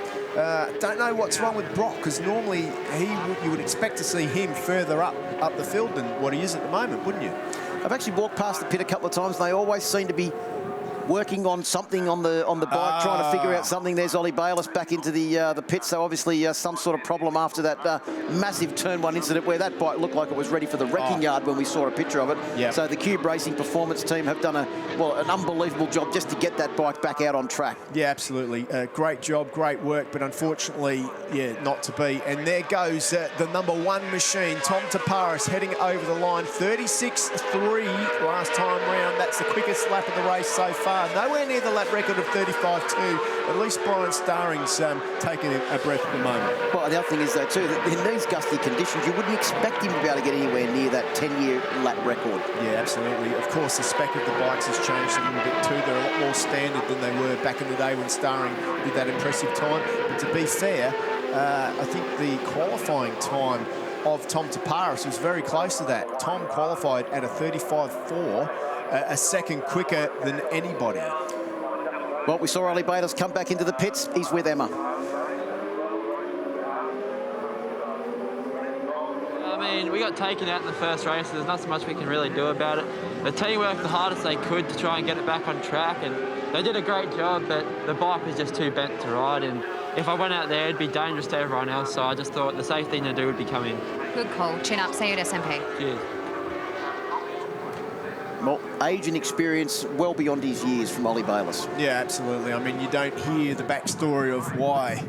Don't know what's wrong with Brock, because normally you would expect to see him further up the field than what he is at the moment, wouldn't you? I've actually walked past the pit a couple of times, and they always seem to be working on something on the bike, trying to figure out something. There's Ollie Bayliss back into the pit, so obviously some sort of problem after that massive turn 1 incident where that bike looked like it was ready for the wrecking yard when we saw a picture of it. Yep. So the Cube Racing Performance team have done an unbelievable job just to get that bike back out on track. Yeah, absolutely. Great job, great work, but unfortunately, yeah, not to be. And there goes the number 1 machine, Tom Taparis, heading over the line. 36.3 last time round. That's the quickest lap of the race so far. Nowhere near the lap record of 35.2. At least Bryan Staring's taking a breath at the moment. Well, the other thing is, though, too, that in these gusty conditions, you wouldn't expect him to be able to get anywhere near that 10-year lap record. Yeah, absolutely. Of course, the spec of the bikes has changed a little bit too. They're a lot more standard than they were back in the day when Staring did that impressive time. But to be fair, I think the qualifying time of Tom Taparis was very close to that. Tom qualified at a 35.4. A second quicker than anybody. Well, we saw Ollie Bayliss come back into the pits. He's with Emma. I mean, we got taken out in the first race, so there's not so much we can really do about it. The team worked the hardest they could to try and get it back on track, and they did a great job, but the bike was just too bent to ride, and if I went out there, it'd be dangerous to everyone else, so I just thought the safe thing to do would be come in. Good call. Chin up. See you at SMP. Cheers. Well, age and experience well beyond his years from Ollie Bayliss. Yeah, absolutely. I mean, you don't hear the backstory of why,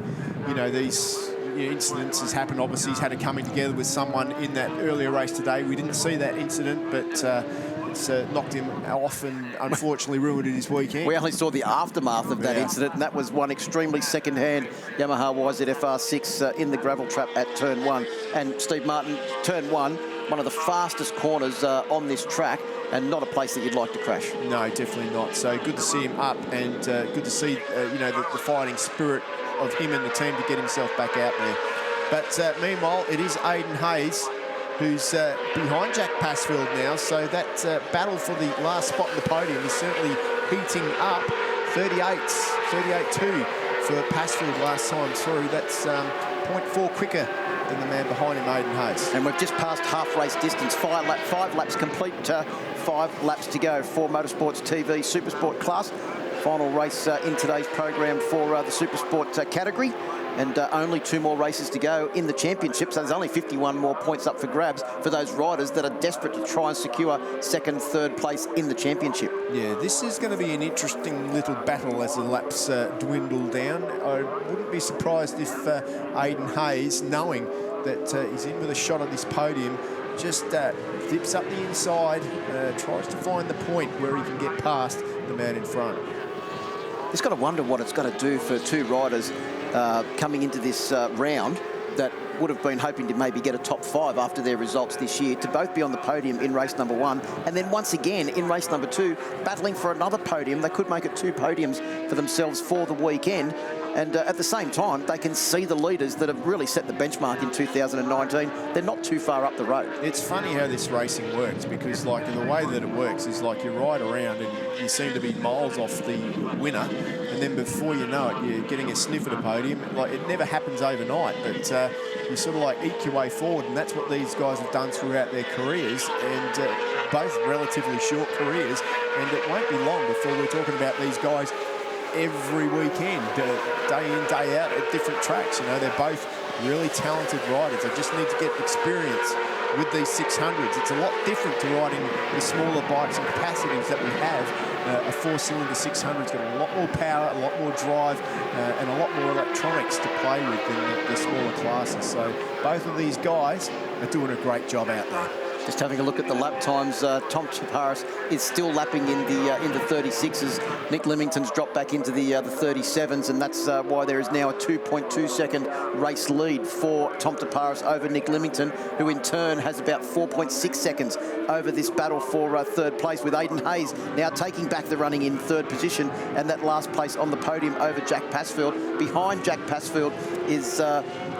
you know, these incidences happen. Obviously, he's had a coming together with someone in that earlier race today. We didn't see that incident, but it's knocked him off and unfortunately ruined his weekend. We only saw the aftermath of that incident, and that was one extremely second-hand Yamaha YZF-R6 in the gravel trap at Turn 1. And Steve Martin, Turn 1, one of the fastest corners on this track, and not a place that you'd like to crash. No, definitely not. So good to see him up, and good to see you know, the fighting spirit of him and the team to get himself back out there. But meanwhile, it is Aidan Hayes who's behind Jack Passfield now. So that battle for the last spot in the podium is certainly heating up. 38-2 for Passfield last time through. That's 0.4 quicker than the man behind him, Aidan Hayes. And we've just passed half race distance, 5 laps complete, 5 laps to go for Motorsports TV Supersport class. Final race in today's program for the Supersport category, and only 2 more races to go in the championship, so there's only 51 more points up for grabs for those riders that are desperate to try and secure 2nd, 3rd place in the championship. Yeah, this is going to be an interesting little battle as the laps dwindle down. I wouldn't be surprised if Aidan Hayes, knowing that he's in with a shot at this podium, just dips up the inside, tries to find the point where he can get past the man in front. Just got to wonder what it's going to do for 2 riders coming into this round that would have been hoping to maybe get a top 5 after their results this year, to both be on the podium in race number 1, and then once again in race number 2, battling for another podium. They could make it 2 podiums for themselves for the weekend. And at the same time, they can see the leaders that have really set the benchmark in 2019. They're not too far up the road. It's funny how this racing works, because like the way that it works is like you ride around and you seem to be miles off the winner, and then before you know it, you're getting a sniff at a podium. Like, it never happens overnight, but you sort of like eke your way forward, and that's what these guys have done throughout their careers, and both relatively short careers, and it won't be long before we're talking about these guys every weekend, day in, day out at different tracks. You know, they're both really talented riders. They just need to get experience with these 600s. It's a lot different to riding the smaller bikes and capacities that we have. A 4-cylinder 600's got a lot more power, a lot more drive, and a lot more electronics to play with than the smaller classes. So both of these guys are doing a great job out there. Just having a look at the lap times, Tom Taparis is still lapping in the 36s. Nick Leamington's dropped back into the 37s, and that's why there is now a 2.2 second race lead for Tom Taparis over Nick Leamington, who in turn has about 4.6 seconds over this battle for 3rd place, with Aidan Hayes now taking back the running in 3rd position, and that last place on the podium over Jack Passfield. Behind Jack Passfield is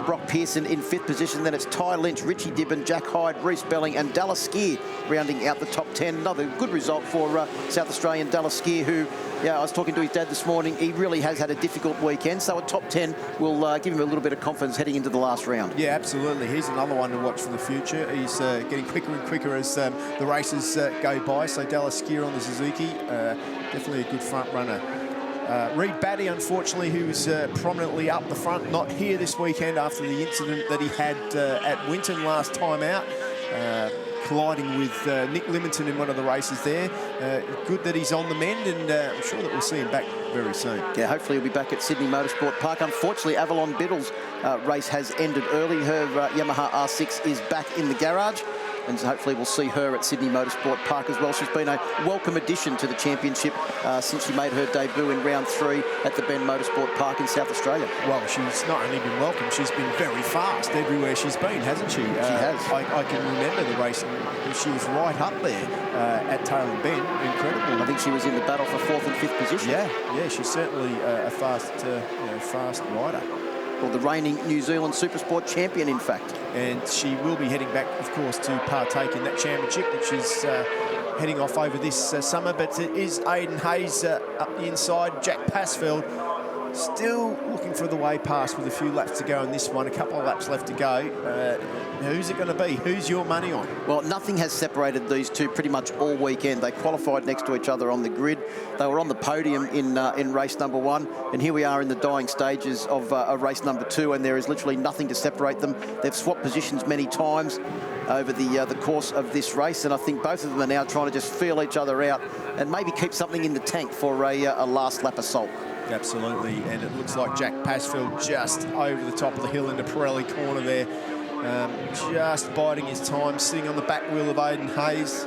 Brock Pearson in 5th position. Then it's Ty Lynch, Richie Dibben, Jack Hyde, Reece Belling and Dallas Skier rounding out the top 10. Another good result for South Australian Dallas Skier, who, yeah, I was talking to his dad this morning. He really has had a difficult weekend, so a top 10 will give him a little bit of confidence heading into the last round. Yeah, absolutely. He's another one to watch for the future. He's getting quicker and quicker as the races go by. So Dallas Skier on the Suzuki, definitely a good front runner. Reed Batty, unfortunately, who was prominently up the front, not here this weekend after the incident that he had at Winton last time out, colliding with Nick Leamington in one of the races there. Good that he's on the mend, and I'm sure that we'll see him back very soon. Yeah, hopefully he'll be back at Sydney Motorsport Park. Unfortunately, Avalon Biddle's race has ended early. Her Yamaha R6 is back in the garage, and hopefully we'll see her at Sydney Motorsport Park as well. She's been a welcome addition to the championship since she made her debut in round 3 at the Ben Motorsport Park in South Australia. Well, she's not only been welcome, she's been very fast everywhere she's been, hasn't she? She has. I can remember the racing. She was right up there at Tailem Bend. Incredible. I think she was in the battle for 4th and 5th position. Yeah, she's certainly a fast rider. Well, the reigning New Zealand Supersport champion, in fact. And she will be heading back, of course, to partake in that championship, which is heading off over this summer. But it is Aidan Hayes up the inside. Jack Passfield Still looking for the way past with a few laps to go in this one. A couple of laps left to go. Who's it going to be? Who's your money on? Well, nothing has separated these two pretty much all weekend. They qualified next to each other on the grid. They were on the podium in race number 1, and here we are in the dying stages of race number 2, and there is literally nothing to separate them. They've swapped positions many times over the course of this race, and I think both of them are now trying to just feel each other out and maybe keep something in the tank for a last lap assault. Absolutely, and it looks like Jack Passfield just over the top of the hill into Pirelli corner there, just biding his time, sitting on the back wheel of Aidan Hayes.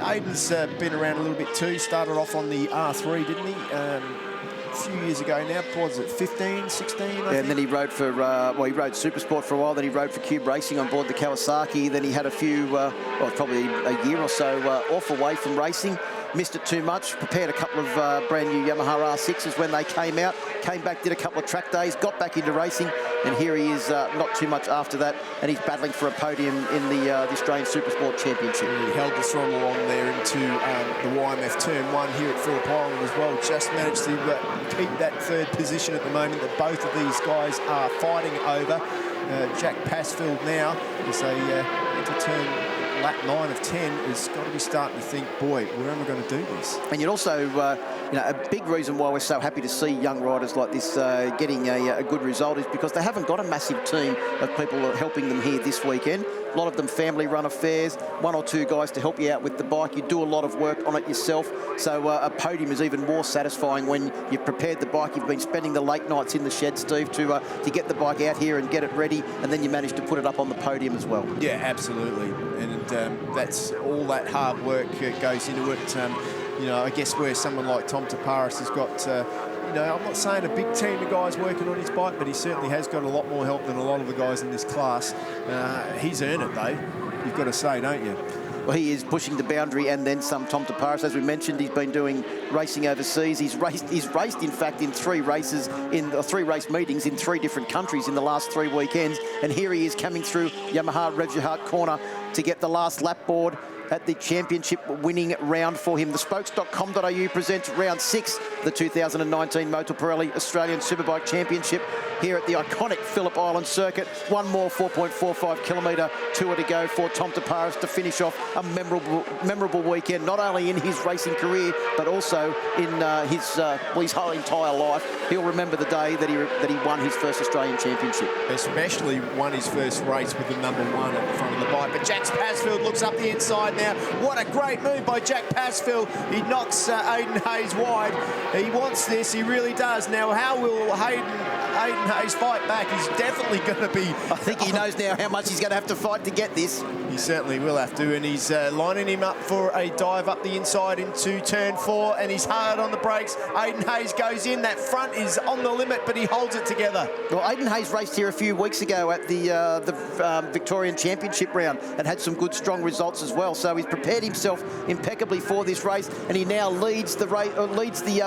Aidan's been around a little bit too, started off on the R3, didn't he? A few years ago now, what was it, 15, 16, I think? And then he rode for, he rode Supersport for a while, then he rode for Cube Racing on board the Kawasaki, then he had a few, probably a year or so off away from racing. Missed it too much, prepared a couple of brand new Yamaha R6s when they came out, came back, did a couple of track days, got back into racing, and here he is not too much after that, and he's battling for a podium in the Australian Supersport Championship. He held the throttle on there into the YMF Turn 1 here at Phillip Island as well, just managed to keep that third position at the moment that both of these guys are fighting over. Jack Passfield now is into turn lap 9 of 10 has got to be starting to think, boy, where am I going to do this? And you'd also, a big reason why we're so happy to see young riders like this getting a good result is because they haven't got a massive team of people helping them here this weekend. A lot of them family-run affairs, 1 or 2 guys to help you out with the bike. You do a lot of work on it yourself, so a podium is even more satisfying when you've prepared the bike. You've been spending the late nights in the shed, Steve, to get the bike out here and get it ready, and then you manage to put it up on the podium as well. Yeah, absolutely, and that's all that hard work goes into it. I guess where someone like Tom Taparis has got, I'm not saying a big team of guys working on his bike, but he certainly has got a lot more help than a lot of the guys in this class. He's earned it, though. You've got to say, don't you? Well, he is pushing the boundary and then some. Tom Taparis, as we mentioned, he's been doing racing overseas. He's raced, in fact, in 3 races, in 3 race meetings in 3 different countries in the last 3 weekends. And here he is coming through Yamaha Rev Your Heart corner to get the last lap board at the championship winning round for him. The Spokes.com.au presents round 6, the 2019 Motul Pirelli Australian Superbike Championship here at the iconic Phillip Island circuit. One more 4.45 kilometre tour to go for Tom Taparis to finish off a memorable weekend, not only in his racing career, but also in his whole entire life. He'll remember the day that he won his first Australian Championship. Especially won his first race with the number 1 at the front of the bike. But Jack Passfield looks up the inside now. What a great move by Jack Passfield. He knocks Aidan Hayes wide. He wants this, he really does. Now, how will Aidan Hayes fight back? He's definitely going to be... I think he knows now how much he's going to have to fight to get this. He certainly will have to, and he's lining him up for a dive up the inside into turn 4, and he's hard on the brakes. Aidan Hayes goes in. That front is on the limit, but he holds it together. Well, Aidan Hayes raced here a few weeks ago at the Victorian Championship round and had some good, strong results as well. So he's prepared himself impeccably for this race, and he now leads the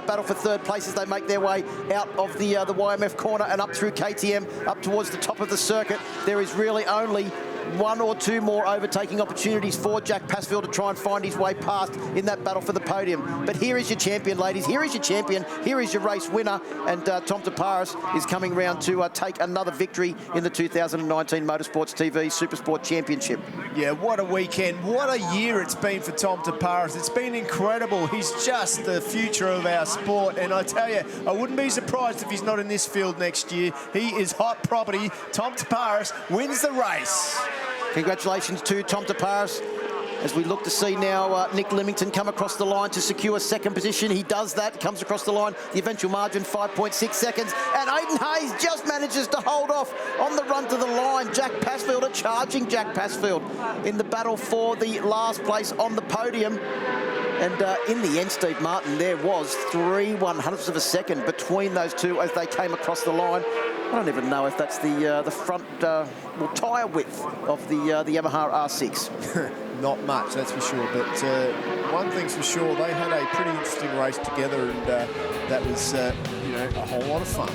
battle for third place as they make their way out of the YMF corner and up through KTM, up towards the top of the circuit. There is really only 1 or 2 more overtaking opportunities for Jack Passfield to try and find his way past in that battle for the podium. But here is your champion, ladies. Here is your champion. Here is your race winner. And Tom Taparis is coming round to take another victory in the 2019 Motorsports TV Supersport Championship. Yeah, what a weekend. What a year it's been for Tom Taparis. It's been incredible. He's just the future of our sport. And I tell you, I wouldn't be surprised if he's not in this field next year. He is hot property. Tom Taparis wins the race. Congratulations to Tom Taparis. As we look to see now Nick Limington come across the line to secure 2nd position. He does that, comes across the line. The eventual margin, 5.6 seconds. And Aidan Hayes just manages to hold off on the run to the line. Jack Passfield, a charging Jack Passfield in the battle for the last place on the podium. And in the end, Steve Martin, there was 3/100ths of a second between those two as they came across the line. I don't even know if that's the front tyre width of the Yamaha R6. not much, that's for sure. But one thing's for sure, they had a pretty interesting race together, and that was, you know, a whole lot of fun.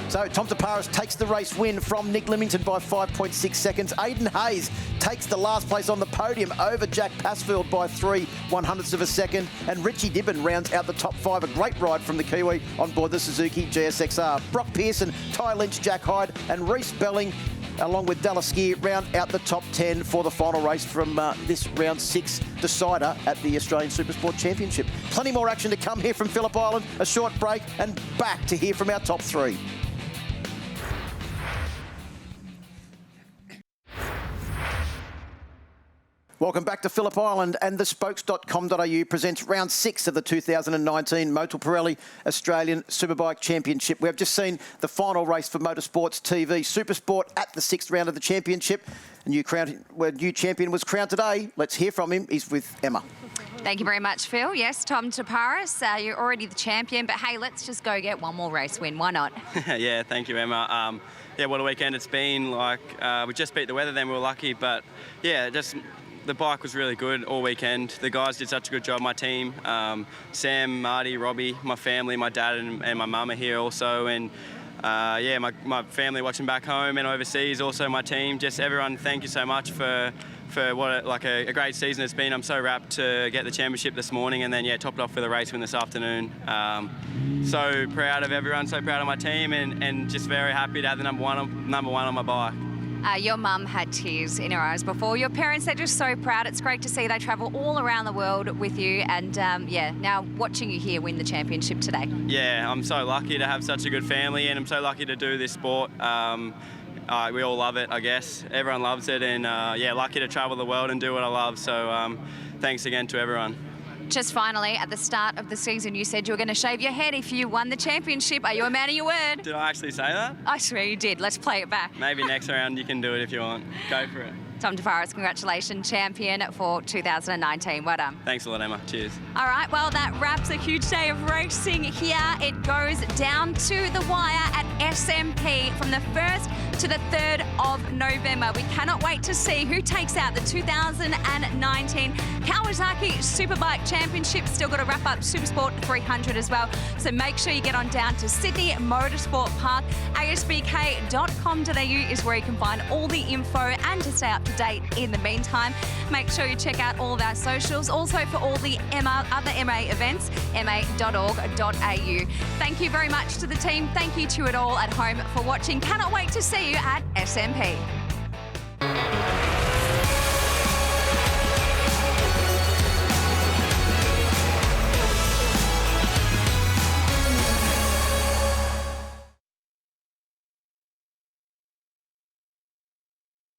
So Tom Taparis takes the race win from Nick Limington by 5.6 seconds. Aidan Hayes takes the last place on the podium over Jack Passfield by 3/100ths of a second. And Richie Dibben rounds out the top 5. A great ride from the Kiwi on board the Suzuki GSXR. Brock Pearson, Ty Lynch, Jack Hyde and Reece Belling, along with Dallas Gear, round out the top 10 for the final race from this round 6 decider at the Australian Supersport Championship. Plenty more action to come here from Phillip Island. A short break and back to hear from our top 3. Welcome back to Phillip Island, and the spokes.com.au presents round 6 of the 2019 Motul Pirelli Australian Superbike Championship. We have just seen the final race for Motorsports TV. Supersport at the 6th round of the championship. A new champion was crowned today. Let's hear from him. He's with Emma. Thank you very much, Phil. Yes, Tom Taparis, you're already the champion, but hey, let's just go get one more race win. Why not? Yeah, thank you, Emma. Yeah, what a weekend it's been. Like, we just beat the weather, then we were lucky, but yeah, just the bike was really good all weekend. The guys did such a good job, my team. Sam, Marty, Robbie, my family, my dad and my mum are here also. And yeah, my family watching back home and overseas, also my team. Just everyone, thank you so much for what a great season it's been. I'm so rapt to get the championship this morning and then, yeah, topped off with a race win this afternoon. So proud of everyone, so proud of my team and just very happy to have the number one on my bike. Your mum had tears in her eyes before. Your parents, they're just so proud. It's great to see they travel all around the world with you and, yeah, now watching you here win the championship today. Yeah, I'm so lucky to have such a good family and I'm so lucky to do this sport. We all love it, I guess. Everyone loves it and, yeah, lucky to travel the world and do what I love. So thanks again to everyone. Just finally, at the start of the season, you said you were going to shave your head if you won the championship. Are you a man of your word? Did I actually say that? I swear you did. Let's play it back. Maybe next round you can do it if you want. Go for it. Tom Taparis, congratulations, champion for 2019. Well done. Thanks a lot, Emma. Cheers. All right, well, that wraps a huge day of racing here. It goes down to the wire at SMP from the 1st to the 3rd of November. We cannot wait to see who takes out the 2019 Kawasaki Superbike Championship. Still got to wrap up Supersport 300 as well. So make sure you get on down to Sydney Motorsport Park. ASBK.com.au is where you can find all the info and to stay up to date in the meantime. Make sure you check out all of our socials. Also for all the other MA events, ma.org.au. Thank you very much to the team. Thank you to it all at home for watching. Cannot wait to see you at SMP.